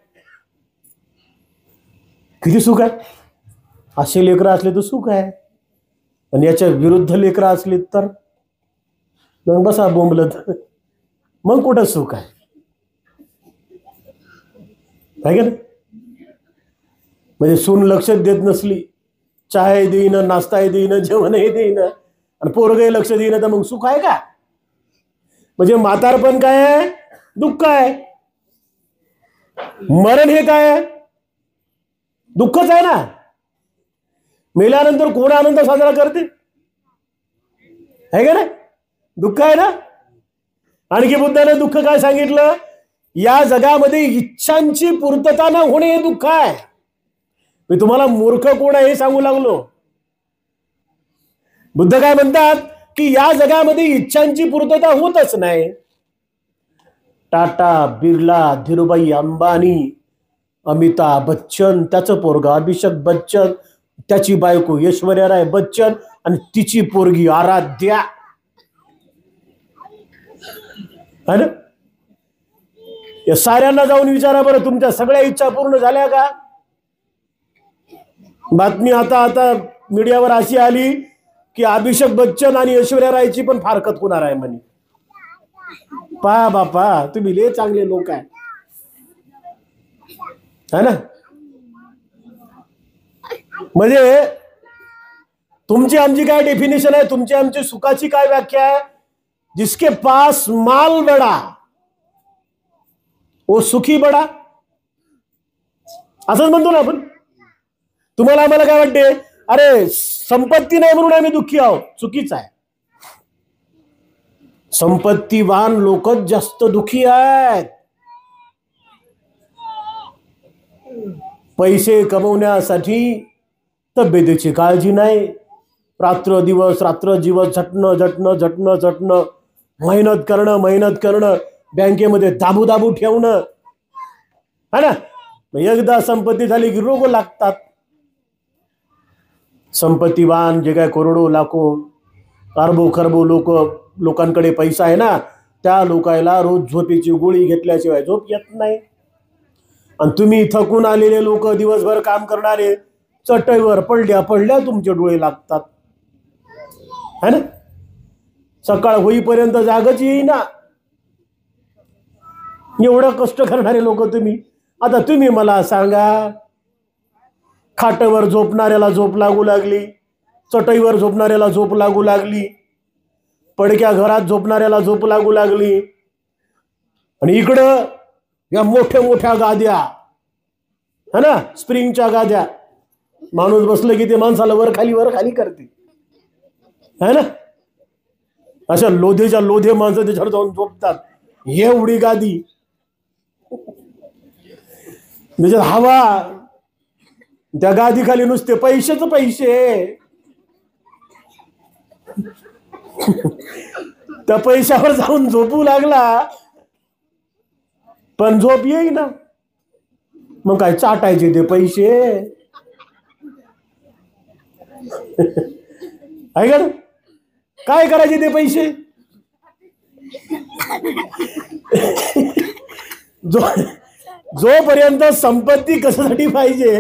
किती सुख आहे. असे लेकरं असले तर सुख आहे. आणि याच्या विरुद्ध लेकरं असली तर मग बसा बोंबलत, मग कुठं सुख आहे का नाही. म्हणजे सून लक्ष देत नसली, चहा देईन, नाश्ता देईन, जेवणही देईन, आणि पोरगही लक्ष देईन, तर मग सुख आहे का. म्हणजे म्हातारपण काय आहे, दुःख आहे. मरण हे काय आहे, दुःखच आहे ना. मेल्यानंतर कोण आनंद साजरा करते, आहे का नाही, दुःख आहे ना. आणखी बुद्धाने दुःख काय सांगितलं, या जगामध्ये इच्छांची पूर्तता न होणे हे दुःख आहे. मी तुम्हाला मूर्ख कोण आहे हे सांगू लागलो. बुद्ध काय म्हणतात की या जगामध्ये इच्छांची पूर्तता होतच नाही. टाटा, बिर्ला, धीरूभाई अंबानी, अमिताभ बच्चन, त्याचं पोरगा अभिषेक बच्चन, त्याची बायको ऐश्वर्या राय बच्चन, आणि तिची पोरगी आराध्या, है ना. या साऱ्यांना जाऊन विचारा बरं, तुमच्या सगळ्या इच्छा पूर्ण झाल्या का. बातमी आता मीडियावर अशी आली की अभिषेक बच्चन आणि ऐश्वर्या रायची पण फारकत होणार आहे म्हणे. पहा बापा, तुम्ही लय चांगले लोक आहे, है ना. म्हणजे तुमची आमची काय डेफिनेशन आहे, तुमची आमची सुखाची काय व्याख्या आहे. जिसके पास माल बड़ा वो सुखी बड़ा, असंच म्हणतो ना आपण. तुम्हाला आम्हाला काय वाटते, अरे संपत्ती नाही म्हणून आम्ही दुःखी आहोत, चुकीच आहे. संपत्तीवान लोकच जास्त दुःखी आहेत. पैसे कमवण्यासाठी तब्येतीची काळजी नाही, रात्र दिवस झटणं झटणं झटणं झटणं, मेहनत करणं, बँकेमध्ये दाबू ठेवणं, है ना. एकदा संपत्ती झाली की रोग लागतात. संपत्तीवान जे काय करोडो लाखो अरबो खरबो लोकांकडे पैसा आहे ना, त्या लोकांना रोज झोपेची गोळी घेतल्याशिवाय झोप येत नाही. आणि तुम्ही थकून आलेले लोक, दिवसभर काम करणारे, चटईवर पडल्या तुमचे डोळे लागतात, है ना. सकाळ होईपर्यंत जागच येईना, एवढं कष्ट करणारे लोक तुम्ही. आता तुम्ही मला सांगा, खाटावर झोपणाऱ्याला झोप लागू लागली, चटईवर झोपणाऱ्याला झोप लागू लागली, पडक्या घरात झोपणाऱ्याला झोप लागू लागली, आणि इकडं या मोठ्या गाद्या, है ना, स्प्रिंगच्या गाद्या, माणूस बसलं की ते माणसाला वर खाली करते, है ना. अशा लोधे माणसं त्याच्यावर जाऊन झोपतात. एवढी गादी, त्याच्यात हवा, त्या गादी खाली नुसते पैसे. त्या पैशावर जाऊन झोपू लागला, पण झोप येईना. मग काय चाटायचे ते पैसे, आहे का? काय करायचे ते पैसे? जोपर्यंत संपत्ती कशासाठी पाहिजे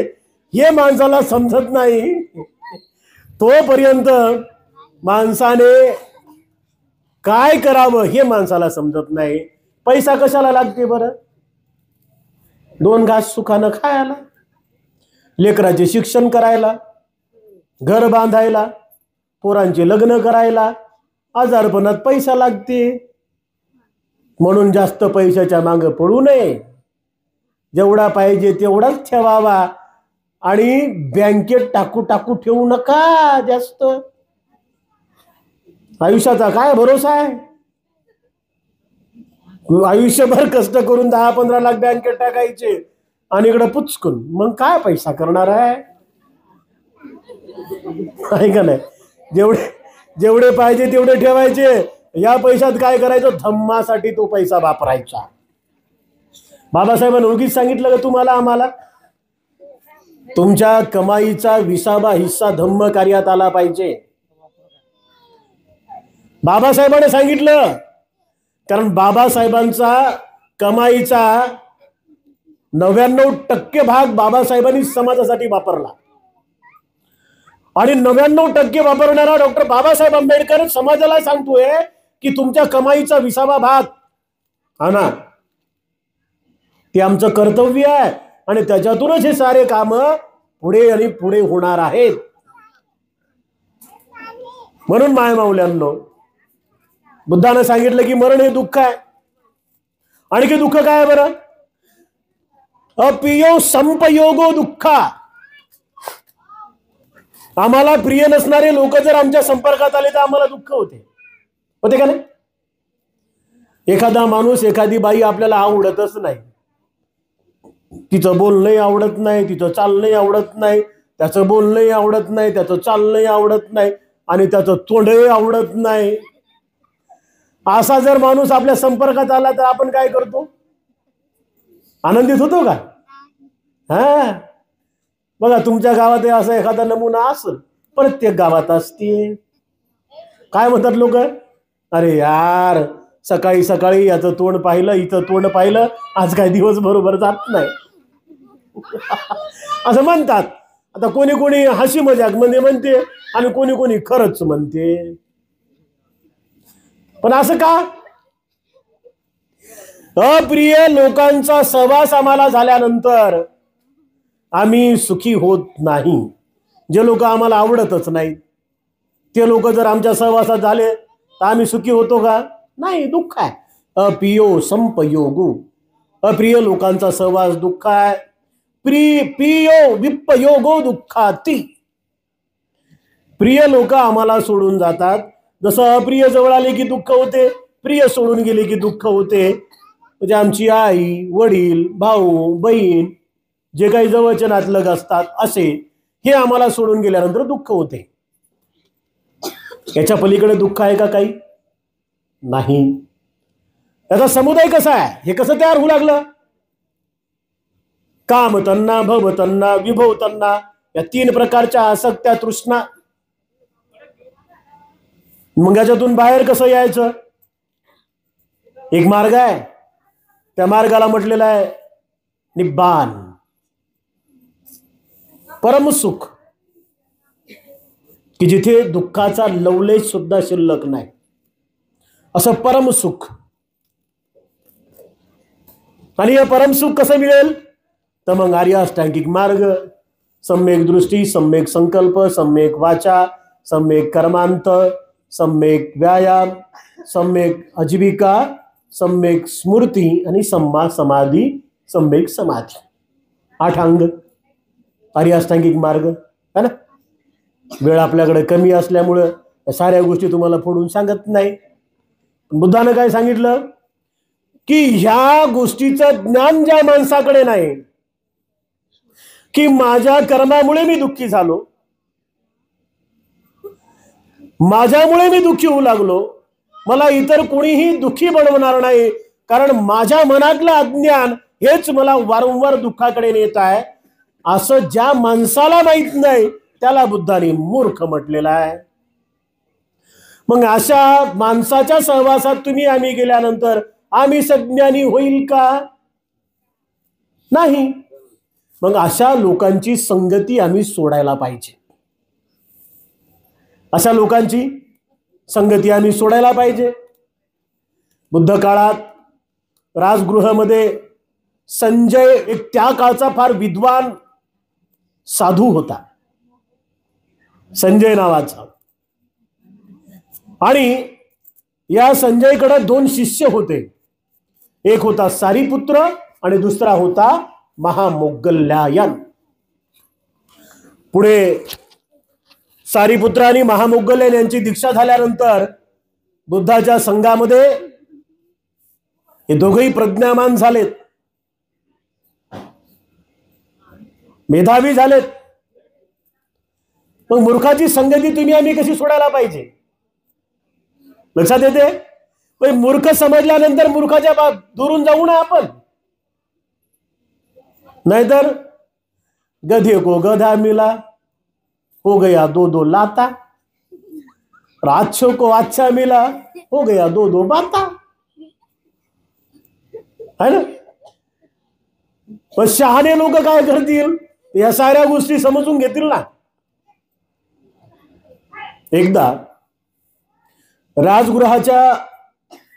हे माणसाला समजत नाही, तोपर्यंत माणसाने काय करावं हे माणसाला समजत नाही. पैसा कशाला लागते बरं? 2 घास सुखानं खायला, लेकराचे शिक्षण करायला, घर बांधायला, पोरांचे लग्न करायला, आजारपणात पैसा लागते. म्हणून जास्त पैशाच्या मागे पडू नये, जेवढा पाहिजे तेवढाच ठेवावा, आणि बँकेत टाकू ठेवू नका जास्त. आयुष्याचा काय भरोसा आहे? आयुष्यभर कष्ट करून 10-15 लाख बँकेत टाकायचे आणि इकडे पुचकून, मग काय पैसा करणार आहे का नाही? जेवढे पाहिजे तेवढे ठेवायचे. या पैशात काय करायचं? धम्मासाठी तो पैसा वापरायचा. बाबासाहेबांनी उगीच सांगितलं का तुम्हाला आम्हाला? तुमच्या कमाईचा 20वा हिस्सा धम्म कार्यात आला पाहिजे. बाबासाहेबांनी सांगितलं, कारण बाबासाहेबांचा कमाईचा 99% भाग बाबासाहेबांनी समाजासाठी वापरला, आणि 99% वापरणारा डॉक्टर बाबासाहेब आंबेडकर समाजाला सांगतोय की तुमच्या कमाईचा 20वा भाग आणा. ते आमचं कर्तव्य आहे, आणि त्याच्यातूनच हे सारे काम पुढे होणार आहेत. म्हणून मायमाऊल्यांनो, बुद्धानं सांगितलं की मरण हे दुःख आहे. आणखी दुःख काय आहे बरं? अप्रियो संपयोगो दुःखा. आम्हाला प्रिय नसणारे लोक जर आमच्या संपर्कात आले तर आम्हाला दुःख होते का नाही? एखादा माणूस, एखादी बाई आपल्याला आवडतच नाही, तिचं बोलणंही आवडत नाही, तिचं चालणंही आवडत नाही, त्याचं बोलणंही आवडत नाही, त्याचं चालणंही आवडत नाही, आणि त्याचं तोंडही आवडत नाही. असा जर माणूस आपल्या संपर्कात आला तर आपण काय करतो? आनंदित होतो का? हा, बघा तुमच्या गावात असा एखादा नमुना असेल, प्रत्येक गावात असते. काय म्हणतात लोक? अरे यार, सकाळी सकाळी याचं तोंड पाहिलं, इथं तोंड पाहिलं, आज काय दिवस बरोबर जात नाही असं म्हणतात. आता कोणी हसी मजाक मध्ये म्हणते, आणि कोणी खरंच म्हणते. पण असं का? अप्रिय लोकांचा सहवास आम्हाला झाल्यानंतर आम्ही सुखी होत नाही. जे लोक आम्हाला आवडतच नाहीत ते लोक जर आमच्या सहवासात झाले तर आम्ही सुखी होतो का? नाही, दुःख आहे. अप्रियो संपयोगो. अप्रिय लोकांचा सहवास दुःख आहे. प्रियो विपयोगो दुःखाती. प्रिय लोक आम्हाला सोडून जातात, जसं अप्रिय जवळ आले की दुःख होते, प्रिय सोडून गेले की दुःख होते. म्हणजे आमची आई, वडील, भाऊ, बहीण जे काही जवळचे नातलग असतात असे, हे आम्हाला सोडून गेल्यानंतर दुःख होते. याच्या पलीकडे दुःख आहे का काही? नाही. त्याचा समुदाय कसा आहे, हे कसं तयार होऊ लागलं? काम तन्ना, भव तन्ना, विभव तन्ना, या 3 प्रकारच्या आसक्त्या, तृष्णा. मग याच्यातून बाहेर कसं यायचं? एक मार्ग आहे, त्या मार्गाला म्हटलेला आहे निब्बान, परमसुख, की जिथे दुःखाचा लवलेश सुद्धा शिल्लक नाही, असं परमसुख. आणि हे परमसुख कसं मिळेल? तर मग आर्य अष्टांगिक मार्ग, सम्यक दृष्टी, सम्यक संकल्प, सम्यक वाचा, सम्यक कर्मांत, सम्यक व्यायाम, सम्यक आजीविका, सम्यक स्मृती आणि सम्मा समाधी, सम्यक समाधी. 8 अंग आर्य अष्टांगिक मार्ग है ना. वेळ आपल्याकडे कमी असल्यामुळं साऱ्या गोष्टी तुम्हाला फोडून सांगत नाही. बुद्धानं काय सांगितलं की ह्या गोष्टीचं ज्ञान ज्या माणसाकडे नाही, की माझ्या कर्मामुळे मी दुःखी झालो, माझ्यामुळे मी दुःखी होऊ लागलो, मला इतर कोणीही दुःखी बनवणार नाही, कारण माझ्या मनातलं अज्ञान हेच मला वारंवार दुःखाकडे नेत आहे, असं ज्या माणसाला माहित नाही त्याला बुद्धाने मूर्ख म्हटलेला आहे. मग अशा माणसाच्या सहवासात तुम्ही आम्ही गेल्यानंतर आम्ही सज्ञानी होईल का? नाही. मग अशा लोकांची संगती आम्ही सोडायला पाहिजे. अशा लोकांची संगती आम्ही सोडायला पाहिजे. बुद्ध काळात राजगृहामध्ये संजय एक त्या काळचा फार विद्वान साधू होता, संजय नावाचा. आणि या संजयकडे 2 शिष्य होते. एक होता सारीपुत्र आणि दुसरा होता महामोग्गल्लायन. पुढे सारीपुत्र आणि महामोग्गल्लायन यांची दीक्षा झाल्यानंतर बुद्धाच्या संघामध्ये हे दोघेही प्रज्ञामान झालेत, मेधावी झालेत. मग मूर्खाची संगती तुम्ही आम्ही कशी सोडायला पाहिजे? लक्षात येते? पण मूर्ख समजल्यानंतर मूर्खाच्या दुरून जाऊ ना आपण. नाहीतर गधे को गधा मिला, हो गया 2-2 लाता, अच्छो को अच्छा मिला, हो गया 2-2 बाता, है ना. पण शहाणे लोक काय करतील? या साऱ्या गोष्टी समजून घेतील ना. एकदा राजगृहाच्या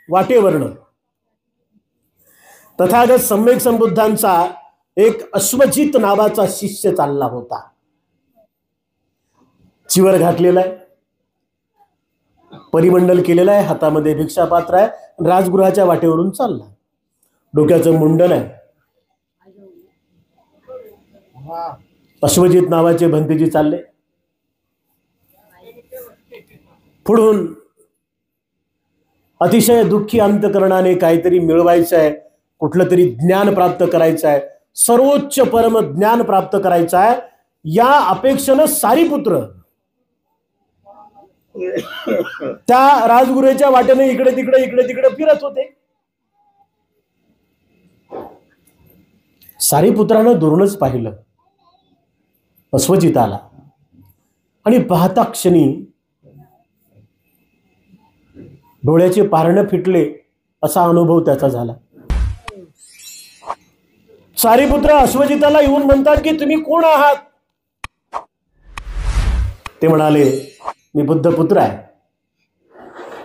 वाटेवरनं तथागत सम्यक संबुद्धांचा एक अश्वजित नावाचा शिष्य चालला होता. चिवर घातलेला आहे, परिमंडल केलेला आहे, हातामध्ये भिक्षापात्र आहे, राजगृहाच्या वाटेवरून चालला. डोक्याचं मुंडन आहे. अश्वजित नावाचे भंतेजी चालले. पुढून अतिशय दुःखी अंतकरणाने काहीतरी मिळवायचं आहे, कुठलं तरी ज्ञान प्राप्त करायचं आहे, सर्वोच्च परम ज्ञान प्राप्त करायचं आहे, या अपेक्षेनं सारीपुत्र त्या राजगुरूच्या वाटेने इकडे तिकडे फिरत होते. सारीपुत्रानं दुरूनच पाहिलं अश्वजिताला आणि पाहता क्षणी डोळ्याचे पारणं फिटले असा अनुभव त्याचा झाला. सारीपुत्र अश्वजिताला येऊन म्हणतात की तुम्ही कोण आहात? ते म्हणाले मी बुद्धपुत्र आहे.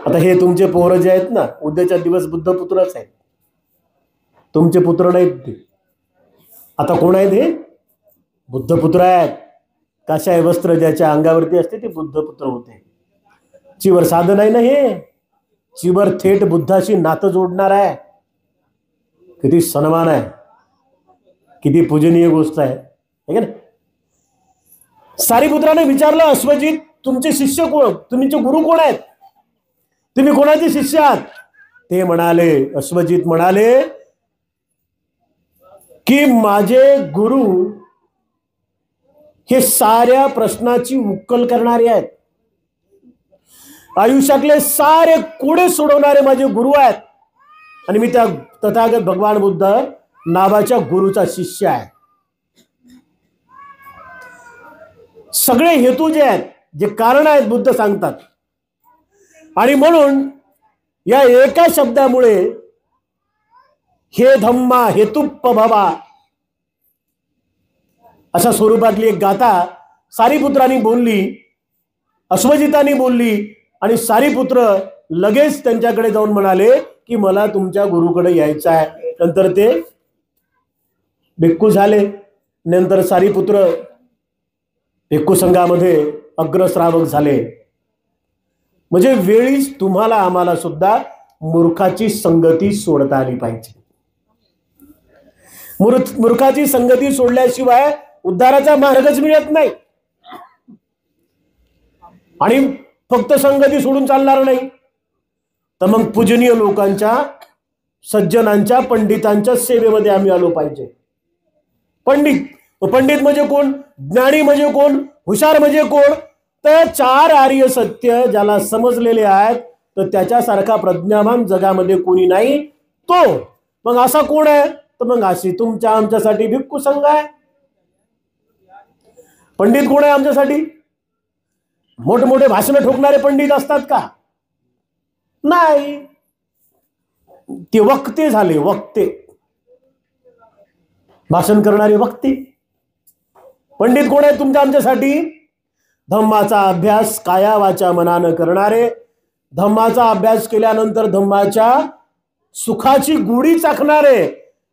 आता हे तुमचे पोरं जे आहेत ना, उद्याच्या दिवस बुद्धपुत्रच आहेत, तुमचे पुत्र नाहीत ते. आता कोण आहेत हे? बुद्धपुत्र आहेत. काशाय वस्त्र ज्याच्या अंगावरती असते ते बुद्धपुत्र होते. चिवर साधन आहे ना हे, चिवर थेट बुद्धाशी नातं जोडणार आहे. किती सन्मान आहे. किती पूजनीय गोष्ट आहे है ना. सारिपुत्राने विचारलं, अश्वजित तुमचे शिष्य कोण, तुमचे गुरु कोण आहेत, तुम्ही कोणाचे शिष्य आहात. ते म्हणाले, अश्वजित म्हणाले की माझे गुरु हे साऱ्या प्रश्नाची उकल करणारे आहेत, आयुष्यातले सारे कोडे सोडवणारे माझे गुरु आहेत, आणि मी त्या तथागत भगवान बुद्ध नावाच्या गुरुचा शिष्य आहे. सगळे हेतू जे आहेत, जे कारण आहेत, बुद्ध सांगतात. आणि म्हणून या एका शब्दामुळे हे धम्मा हेतुप्प भवा अशा स्वरूपातली एक गाथा सारिपुत्रांनी बोलली, अश्वजितांनी बोलली, आणि सारिपुत्र लगेच त्यांच्याकडे जाऊन म्हणाले की मला तुमच्या गुरुकडे यायचं आहे. नंतर ते भिक्खू झाले. नंतर सारिपुत्र भिक्खू संघामध्ये अग्रश्रावक झाले. म्हणजे वेळीच तुम्हाला आम्हाला सुद्धा मूर्खाची संगती सोडता आली पाहिजे. मूर्खाची संगती सोडल्याशिवाय उद्धाराचा मार्गच मिळत नाही. आणि फक्त संगती सोडून चालणार नाही, तर मग पूजनीय लोकांच्या, सज्जनांच्या, पंडितांच्या सेवेमध्ये आम्ही आलो पाहिजे. पंडित म्हणजे कोण, ज्ञानी म्हणजे कोण, हुशार म्हणजे कोण, तर 4 आर्य सत्य ज्याला समजलेले आहेत, तर त्याच्यासारखा प्रज्ञावान जगामध्ये कोणी नाही तो. मग असा कोण आहे, तर मग अशी तुमच्या आमच्यासाठी भिक्खू संघ आहे. पंडित कोण आहे आमच्यासाठी? मोठमोठे भाषण ठोकणारे पंडित असतात का? नाही, ते वक्ते झाले, वक्ते, भाषण करणारे वक्ते. पंडित कोण आहे तुमच्या आमच्यासाठी? धम्माचा अभ्यास काया वाचा मनानं करणारे, धम्माचा अभ्यास केल्यानंतर धम्माच्या सुखाची गोडी चाखणारे,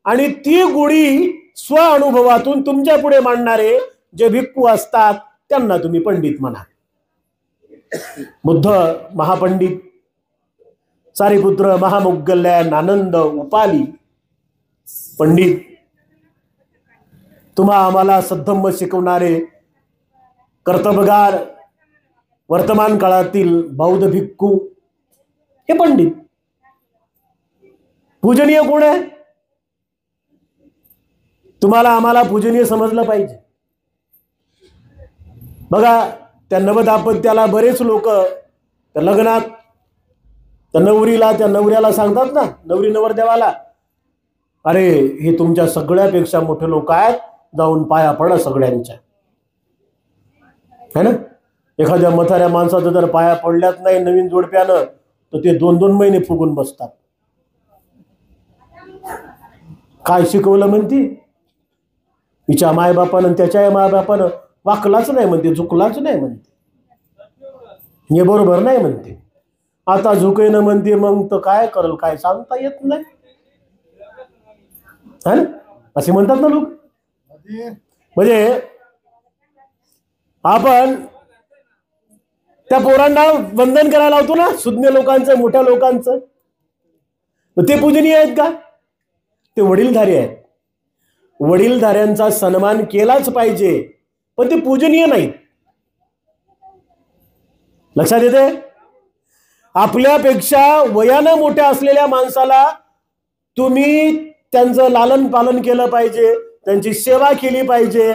आणि ती गोडी स्व अनुभवातून तुमच्या पुढे मांडणारे जे भिक्खू असतात त्यांना तुम्ही पंडित म्हणा. बुद्ध महापंडित, सारिपुत्र महामौद्गल्य, आनंद उपाली पंडित, तुम्हा आम्हाला सद्धम्म शिकवणारे कर्तबगार वर्तमान काळातील बौद्ध भिक्खू हे पंडित. पूजनीय कोण आहे? तुम्हाला आम्हाला पूजनीय समजलं पाहिजे. बघा, त्या नवदाम्पत्याला बरेच लोक त्या लग्नात त्या नवरीला, त्या नवऱ्याला सांगतात ना, नवरी नवरदेवाला, अरे हे तुमच्या सगळ्यापेक्षा मोठे लोक आहेत, जाऊन पाया पडा सगळ्यांच्या, है ना. एखाद्या म्हाताऱ्या माणसाचं जर पाया पडल्यात नाही नवीन जोडप्यानं, तर ते 2-2 महिने फुगून बसतात. काय शिकवलं म्हणती? तिच्या मायबापानं त्याच्या मायबापानं वाकलाच नाही म्हणते, झुकलाच नाही म्हणते, हे बरोबर नाही म्हणते. आता झुकेनं म्हणते, मग तर काय करल, काय सांगता येत नाही, है ना, असे म्हणतात ना लोक. म्हणजे आपण त्या पोरांना वंदन करायला लावतो ना, सुज्ञ लोकांचं, मोठ्या लोकांचं, ते पूजनीय आहेत का? ते वडीलधारी आहेत. वडीलधाऱ्यांचा सन्मान केलाच पाहिजे, पण ते पूजनीय नाहीत. लक्षात येते? आपल्यापेक्षा वयानं मोठ्या असलेल्या माणसाला तुम्ही त्यांचं लालन पालन केलं पाहिजे, त्यांची सेवा केली पाहिजे,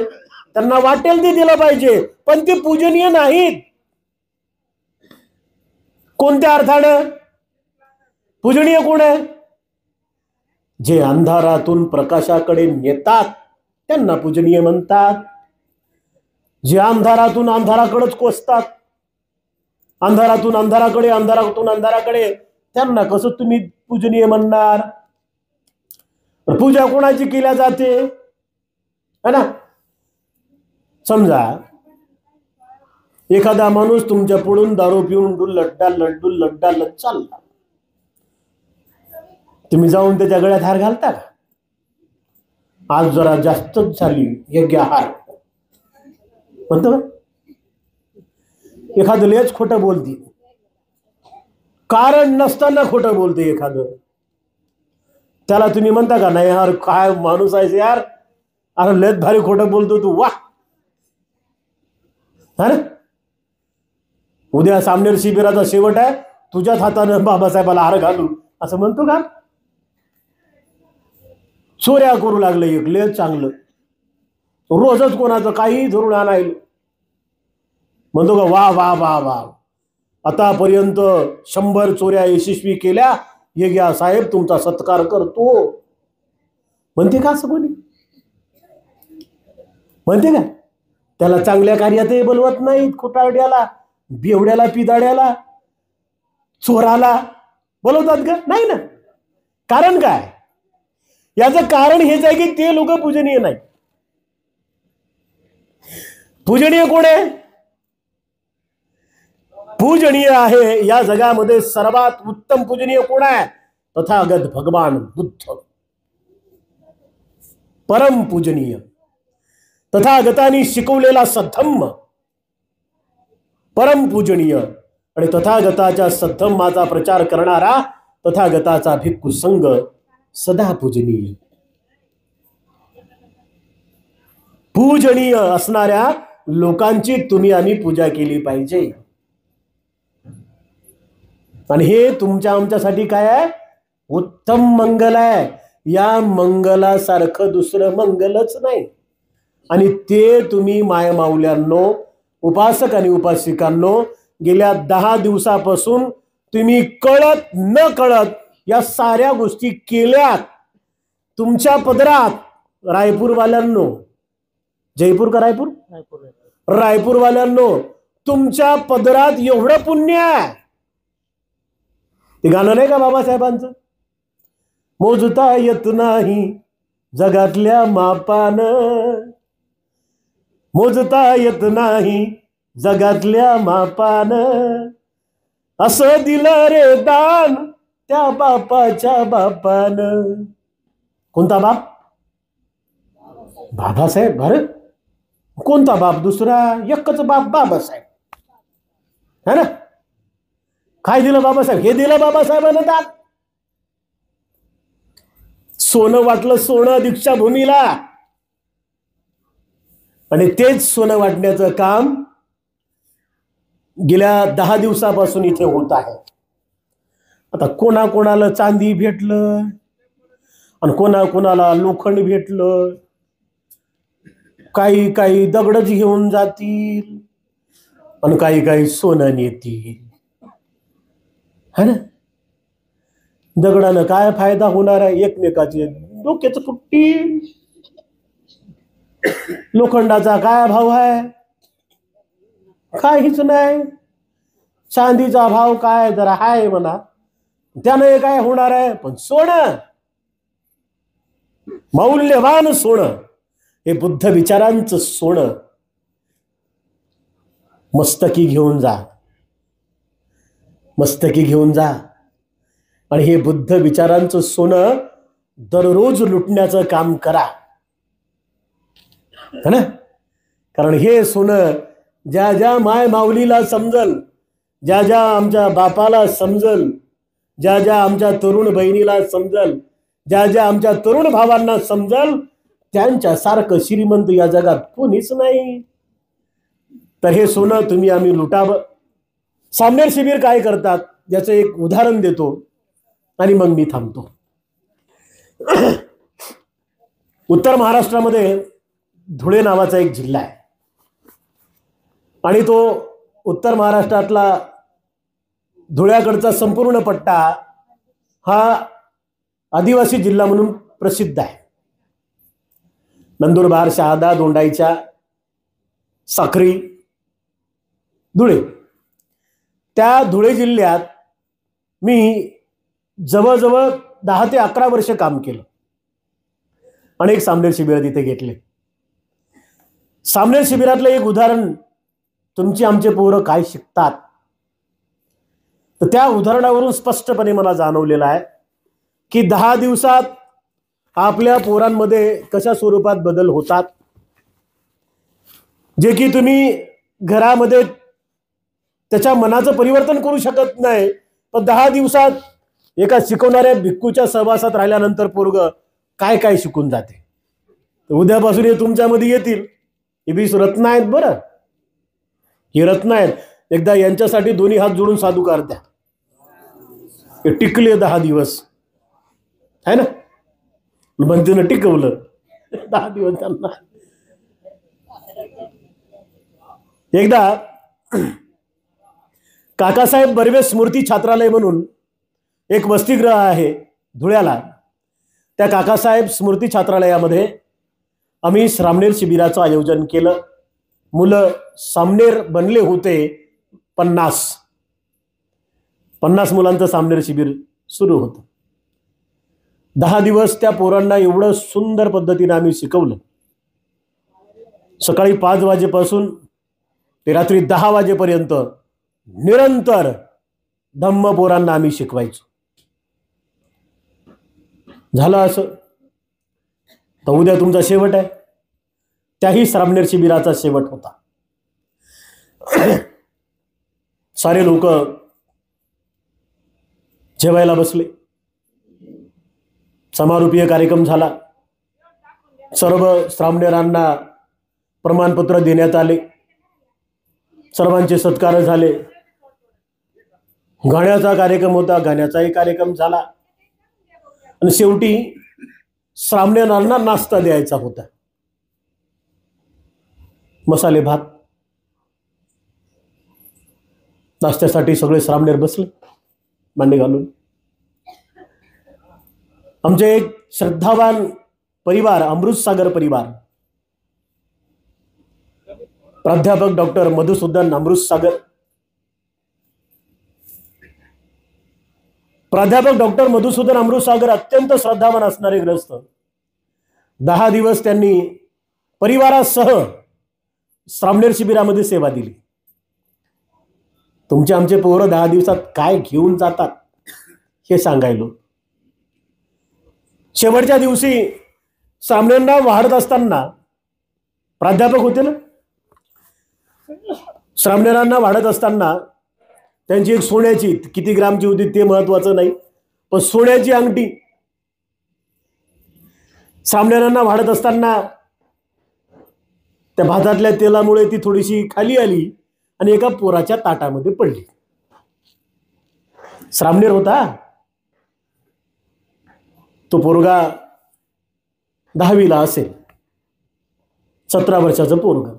त्यांना वाटेल ते दिलं पाहिजे, पण ते पूजनीय नाहीत. कोणत्या अर्थानं? पूजनीय कोण आहे? जे अंधारातून प्रकाशाकडे नेतात त्यांना पूजनीय म्हणतात. जे अंधारातून अंधाराकडेच कोसतात, अंधारातून अंधाराकडे, अंधारातून अंधाराकडे, त्यांना कसं तुम्ही पूजनीय म्हणणार? पूजा कोणाची केल्या जाते, है ना. समजा एखादा माणूस तुमच्या पुढून दारू पिऊन लड्डा चालला, तुम्ही जाऊन त्याच्या गळ्यात हार घालता का? आज जरा जास्तच झाली, हे घ्या हार म्हणतो. एखादं लयच खोटं बोलते, कारण नसताना खोटं बोलते एखादं, त्याला तुम्ही म्हणता का नाही यार काय माणूस आहे यार, अरे लयच भारी खोटं बोलतो तू, वा. अरे उद्या सामनेर शिबिराचा शेवट आहे, तुझ्याच हातानं बाबासाहेबाला हार घालू असं म्हणतो का? चोऱ्या करू लागलं एक, लयच चांगलं. रोजच कोणाचं काही धरून आणायला म्हणतो का, वा वा वा वा, आतापर्यंत 100 चोऱ्या यशस्वी केल्या, हे घ्या साहेब तुमचा सत्कार करतो. म्हणते का असं कोणी? म्हणते का? त्याला चांगल्या कार्यातही बोलवत नाहीत. खोटारड्याला, बेवड्याला, पिदाड्याला, चोराला बोलवतात का? नाही ना. कारण काय? याचं कारण हेच आहे की ते लोक पूजनीय नाही. पूजनीय कोण आहे? पूजनीय आहे या जगामध्ये सर्वात उत्तम पूजनीय कोण आहे? तथागत भगवान बुद्ध, परम पूजनीय. तथागतांनी शिकवलेला सद्धम्म परम पूजनीय, आणि तथागताच्या सद्धम्माचा प्रचार करणारा तथागताचा भिक्खू संघ सदा पूजनीय. पूजनीय असणाऱ्या लोकांची तुम्ही आम्ही पूजा केली पाहिजे. आणि हे तुमच्या आमच्यासाठी काय आहे? उत्तम मंगल आहे. या मंगलासारखं दुसरं मंगलच नाही. आणि ते तुम्ही मायमाऊल्यांनो, उपासक आणि उपासिकांनो, गेल्या 10 दिवसापासून तुम्ही कळत न कळत या साऱ्या गोष्टी केल्यात तुमच्या पदरात. रायपूरवाल्यांनो, जयपूर का रायपूर? रायपूरवाल्यांनो, तुमच्या पदरात एवढं पुण्य आहे. ते गाणं नाही का बाबासाहेबांचं? मोजता येत नाही जगातल्या मापान, मोजता येत नाही जगातल्या मापान, असं दिलं रे दान त्या बापाच्या बापान. कोणता बाप? बाबासाहेब. अरे कोणता बाप? दुसरा एकच बाप, बाबासाहेब है ना. काय दिलं बाबासाहेब? हे दिलं बाबासाहेबांना दान. सोनं वाटलं, सोनं दीक्षाभूमीला, आणि तेच सोनं वाटण्याचं काम गेल्या 10 दिवसापासून इथे होत आहे. आता कोणाकोणाला चांदी भेटलं आणि कोणाकोणाला लोखंड भेटलं, काही काही दगडच घेऊन जातील आणि काही काही सोनं नेतील, है ना. दगडानं काय फायदा होणार आहे? एकमेकाचे डोक्याचं फुटतील. लोखंडाचा काय भाव आहे? काहीच नाही. चांदीचा भाव काय जरा आहे म्हणा, त्यानं काय होणार आहे? पण सोनं, मौल्यवान सोनं, हे बुद्ध विचारांचं सोनं मस्तकी घेऊन जा, मस्तकी घेऊन जा. आणि हे बुद्ध विचारांचं सोनं दररोज लुटण्याचं काम करा, है ना. कारण हे सोनं ज्या ज्या माय माऊलीला समजल, ज्या ज्या आमच्या बापाला समजल, ज्या ज्या आमच्या तरुण बहिणीला समजल, ज्या ज्या आमच्या तरुण भावांना समजल, त्यांच्यासारखं श्रीमंत या जगात कोणीच नाही. तर हे सोनं तुम्ही आम्ही लुटावं. सामनेर शिबिर काय करतात याचं एक उदाहरण देतो आणि मग मी थांबतो. उत्तर महाराष्ट्रामध्ये धुळे नावाचा एक जिल्हा आहे आणि तो उत्तर महाराष्ट्रातला धुळ्याकडचा संपूर्ण पट्टा हा आदिवासी जिल्हा म्हणून प्रसिद्ध आहे. नंदुरबार, शहादा, दोंडाईच्या, साक्री, धुळे, त्या धुळे जिल्ह्यात मी जवळजवळ 10 ते 11 वर्ष काम केलं. अनेक सामनेर शिबिर तिथे घेतले. सामनेर शिबिरातलं एक उदाहरण, तुमची आमचे पोरं काय शिकतात, तर त्या उदाहरणावरून स्पष्टपणे मला जाणवलेलं आहे की 10 दिवसात आपल्या पोरांमध्ये कशा स्वरूपात बदल होतात, जे की तुम्ही घरामध्ये त्याच्या मनाचं परिवर्तन करू शकत नाही. पण 10 दिवसात एका शिकवणाऱ्या भिक्खूच्या सहवासात राहिल्यानंतर पोरग काय काय शिकून जाते. उद्यापासून हे तुमच्यामध्ये येतील. हे बी रत्न आहेत बरं, ही रत्न आहेत. एकदा यांच्यासाठी दोन्ही हात जोडून साधुकार द्या. हे टिकले 10 दिवस आहे ना, म्हणते टिकवलं 10 दिवस त्यांना. एकदा काकासाहेब बर्वे स्मृती छात्रालय म्हणून एक वसतिगृह आहे धुळ्याला. त्या काकासाहेब स्मृती छात्रालयामध्ये आम्ही सामनेर शिबिराचं आयोजन केलं. मुलं सामनेर बनले होते 50 मुलांचं सामनेर शिबिर सुरू होतं. 10 दिवस त्या पोरांना एवढं सुंदर पद्धतीने आम्ही शिकवलं. सकाळी 5 वाजेपासून ते रात्री 10 वाजेपर्यंत निरंतर धम्म पोरांना आम्ही शिकवायचो. झालं असं तर उद्या तुमचा शेवट आहे. त्याही सामनेर शिबिराचा शेवट होता. सारे लोक जेवायला बसले. समारोपीय कार्यक्रम झाला. सर्व सामनेरांना प्रमाणपत्र देण्यात आले. सर्वांचे सत्कार झाले. गाण्याचा कार्यक्रम होता, गाण्याचाही कार्यक्रम झाला. आणि शेवटी सामनेरांना नाश्ता द्यायचा होता. मसाले भात. नाश्त्यासाठी सगळे सामनेर बसले मांडी घालून. आमचे एक श्रद्धावान परिवार, अमृतसागर परिवार, प्राध्यापक डॉक्टर मधुसूदन अमृतसागर, प्राध्यापक डॉक्टर मधुसूदन अमृतसागर अत्यंत श्रद्धावान असणारे ग्रस्त. 10 दिवस त्यांनी परिवारासह सामनेर शिबिरामध्ये सेवा दिली. तुमचे आमचे पोरं 10 दिवसात काय घेऊन जातात हे सांगायलो. शेवटच्या दिवशी सामनेंना वाढत असताना प्राध्यापक होते ना, सामनेरांना वाढत असताना त्यांची एक सोन्याची, किती ग्रामची होती ते महत्वाचं नाही, पण सोन्याची अंगठी सामनेरांना वाढत असताना त्या भातातल्या तेलामुळे ती थोडीशी खाली आली आणि एका पोराच्या ताटामध्ये पडली. सामनेर होता तो पोरगा. 10वीला असेल, 17 वर्षाचं पोरगा.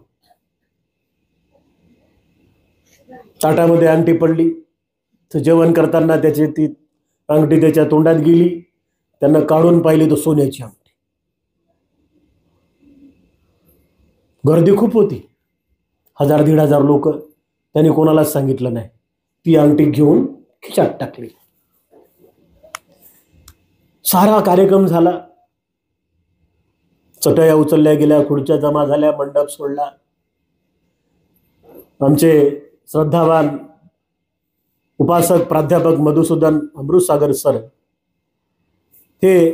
ताटामध्ये अंगठी पडली. तर जेवण करताना त्याची ती अंगठी त्याच्या तोंडात गेली. त्यांना काढून पाहिली तो सोन्याची अंगठी. गर्दी खूप होती, 1000-1500 लोक. त्यांनी कोणालाच सांगितलं नाही. ती अंगठी घेऊन खिशात टाकली. सारा कार्यक्रम झाला. चटया उचलल्या गेल्या, खुर्च्या जमा झाल्या, मंडप सोडला. आमचे श्रद्धावान उपासक प्राध्यापक मधुसूदन अमृतसागर सर हे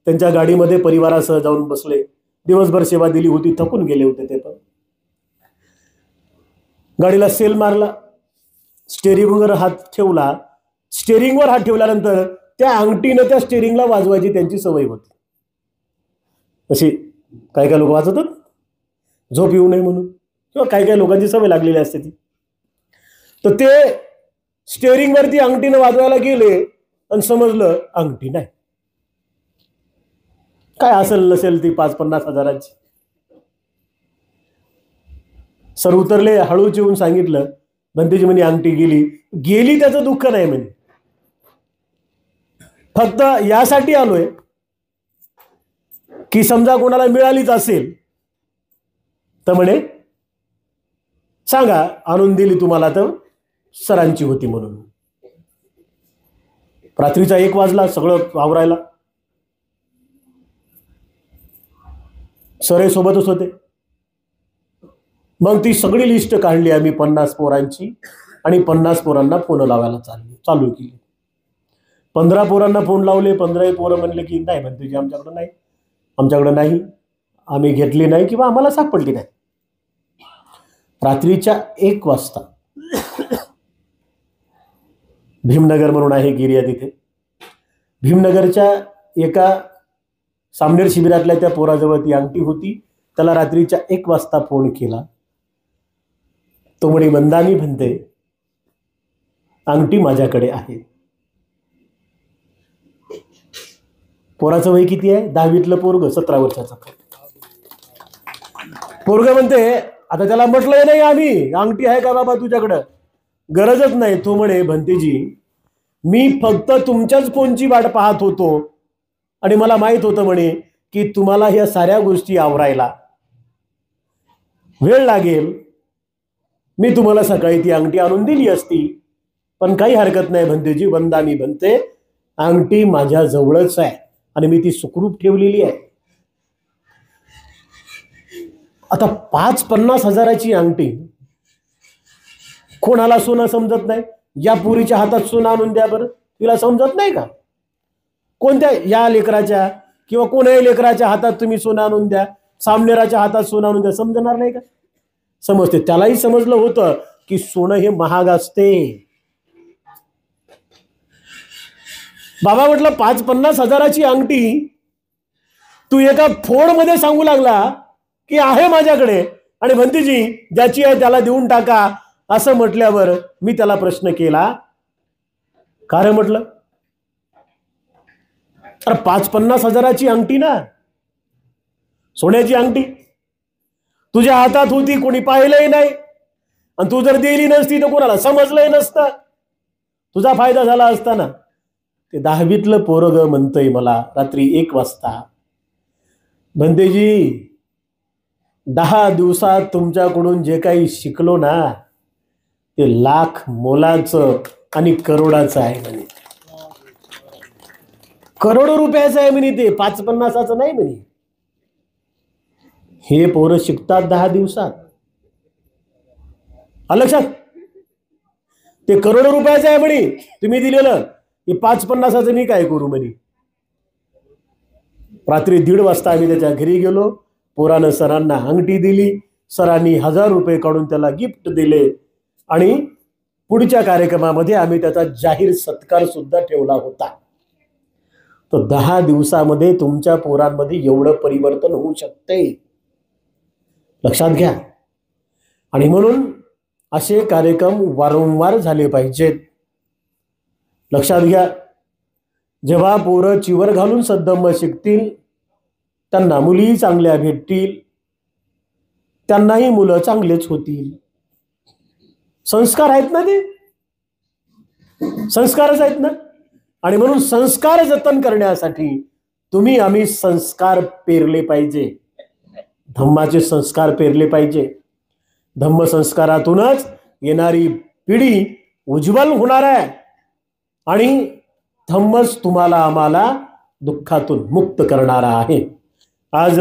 त्यांच्या गाडीमध्ये परिवारासह जाऊन बसले. दिवसभर सेवा दिली होती, थकून गेले होते ते. पण गाडीला सेल मारला, स्टेरिंगवर हात ठेवला. स्टेरिंगवर हात ठेवल्यानंतर त्या अंगठीनं त्या स्टेरिंगला वाजवायची त्यांची सवय होती. अशी काही लोक वाजवतात झोप येऊ नये म्हणून, किंवा काही लोकांची सवय लागलेली असते ती. तर ते स्टेरिंगवरती अंगठीनं वाजवायला गेले आणि समजलं अंगठी नाही. काय असेल नसेल ती 5-50 हजाराची. सर उतरले, हळूच येऊन सांगितलं, भंतेजी म्हणे अंगठी गेली. गेली त्याचं दुःख नाही म्हणे, फक्त यासाठी आलोय की समजा कोणाला मिळालीच असेल तर म्हणे सांगा, आणून दिली तुम्हाला तर सरांची होती म्हणून. रात्रीचा 1 वाजला, सगळं आवरायला. सरे सोबतच होते. मग ती सगळी लिस्ट काढली आम्ही 50 पोरांची आणि 50 पोरांना फोन लावायला चालू केली. 15 पोरांना फोन लावले. 15 पोरं म्हणले की नाही म्हणते आमच्याकडे नाही, आम्ही घेतली नाही किंवा आम्हाला सापडली नाही. रात्रीच्या 1 वाजता भीमनगर म्हणून आहे गिर्या, तिथे भीमनगरच्या एका सामनेर शिबिरातल्या त्या पोराजवळ ती अंगठी होती. त्याला रात्रीच्या 1 वाजता फोन केला. तो म्हणे, मंदानी म्हणते, अंगठी माझ्याकडे आहे. पोराचं वय किती आहे? 10वीतलं पोरग, 17 वर्षाचा पोरग म्हणते, आता त्याला म्हटलंय नाही आम्ही, अंगठी आहे का बाबा तुझ्याकडं? गरजच नाही. तो म्हणे, भंतेजी, मी फक्त तुमच्याच फोनची वाट पाहत होतो आणि मला माहित होतं म्हणे की तुम्हाला ह्या साऱ्या गोष्टी आवरायला वेळ लागेल. मी तुम्हाला सकाळी ती अंगठी आणून दिली असती, पण काही हरकत नाही भंतेजी, वंदानी म्हणते, अंगठी माझ्या जवळच आहे आणि मी ती सुखरूप ठेवलेली आहे. आता 5-50 हजाराची अंगठी कोणाला सोनं समजत नाही? या पुरीच्या हातात सोनं आणून द्या बरं, तिला समजत नाही का? कोणत्या या लेकराच्या किंवा कोणाही लेकराच्या हातात तुम्ही सोनं आणून द्या, सामनेराच्या हातात सोनं आणून द्या, समजणार नाही का? समजते. त्यालाही समजलं होतं की सोनं हे महाग असते. बाबा म्हटलं, 5-50 हजाराची अंगठी तू एका फोडमध्ये सांगू लागला की आहे माझ्याकडे, आणि भंतीजी ज्याची आहे त्याला देऊन टाका असं म्हटल्यावर मी त्याला प्रश्न केला, का रे म्हटलं? तर 5-50 हजाराची अंगठी ना, सोन्याची अंगठी तुझ्या हातात होती, कोणी पाहिलंही नाही, आणि तू जर दिली नसती तर कोणाला समजलंही नसतं, तुझा फायदा झाला असता ना. ते 10वीतलं पोरग म्हणतंय मला रात्री 1 वाजता, भंतेजी 10 दिवसात तुमच्याकडून जे काही शिकलो ना ते लाख मोलाचं आणि करोडाचं आहे म्हणे. करोडो रुपयाचं आहे म्हणे ते, 5-50चं नाही म्हणे. हे पोरं शिकतात 10 दिवसात. लक्षात, ते करोडो रुपयाचं आहे म्हणे तुम्ही दिलेलं, हे 5-50चं मी काय करू म्हणे. रात्री 1:30 वाजता आम्ही त्याच्या घरी गेलो. पोरानं सरांना अंगठी दिली, सरांनी 1000 रुपये काढून त्याला गिफ्ट दिले, आणि पुढच्या कार्यक्रमामध्ये आम्ही त्याचा जाहीर सत्कार सुद्धा ठेवला होता. तर 10 दिवसामध्ये तुमच्या पोरांमध्ये एवढं परिवर्तन होऊ शकते, लक्षात घ्या. आणि म्हणून असे कार्यक्रम वारंवार झाले पाहिजेत. लक्षात घ्या, जेव्हा पोरं चिवर घालून सद्धम्म शिकतील, त्यांना मुली चांगल्या भेटतील, त्यांनाही मुलं चांगलेच होतील. संस्कार आहेत ना, ते संस्कारच आहेत ना. आणि म्हणून संस्कार जतन करण्यासाठी तुम्ही आम्ही संस्कार पेरले पाहिजे, धम्माचे संस्कार पेरले पाहिजे. धम्म संस्कारातूनच येणारी पिढी उज्ज्वल होणार आहे, आणि धम्मच तुम्हाला आम्हाला दुःखातून मुक्त करणारा आहे. आज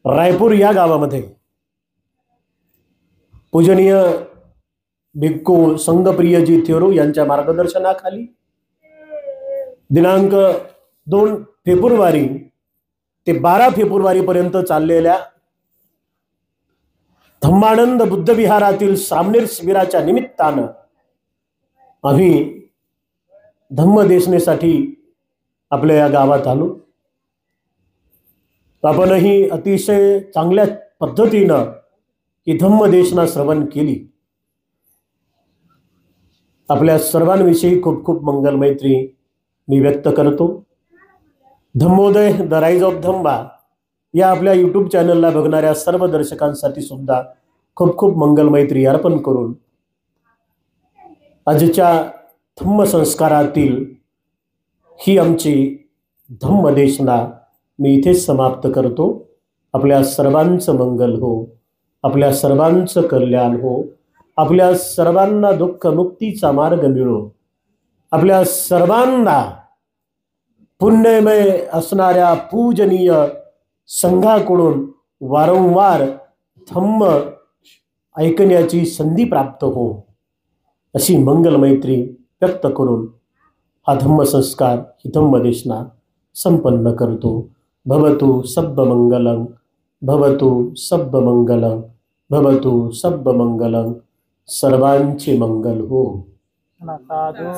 रायपूर या गावामध्ये पूजनीय भिक्खू संघप्रियजी थेरो यांच्या मार्गदर्शनाखाली दिनांक 2 फेब्रुवारी ते 12 फेब्रुवारी पर्यंत चाललेल्या धम्मानंद बुद्ध विहारातील सामनेर शिबिराच्या निमित्तानं आम्ही धम्मदेशनेसाठी आपल्या या गावात आलो. आपणही अतिशय चांगल्या पद्धतीनं ही धम्मदेशना श्रवण केली. आपल्या सर्वांविषयी खूप खूप मंगल मैत्री मी व्यक्त करतो. धम्मोदय द राईज ऑफ धम्मा या आपल्या यूट्यूब चॅनलला बघणाऱ्या सर्व दर्शकांसाठी सुद्धा खूप खूप मंगल मैत्री अर्पण करून आजच्या धम्म संस्कारातील ही आमची धम्मदेशना मी इथेच समाप्त करतो. आपल्या सर्वांचं मंगल हो, आपल्या सर्वांचं कल्याण हो, आपल्या सर्वांना दुःख मुक्तीचा मार्ग मिळो, आपल्या सर्वांना पुण्यमय असणाऱ्या पूजनीय संघाकडून वारंवार धम्म ऐकण्याची संधी प्राप्त हो, अशी मंगल मैत्री व्यक्त करून हा धम्म संस्कार ही धम्मदेशना संपन्न करतो. भवतु सब्ब मंगलं, भवतु सब्ब मंगलं, भवतु सब्ब मंगलं. सर्वांचे मंगल हो. साधू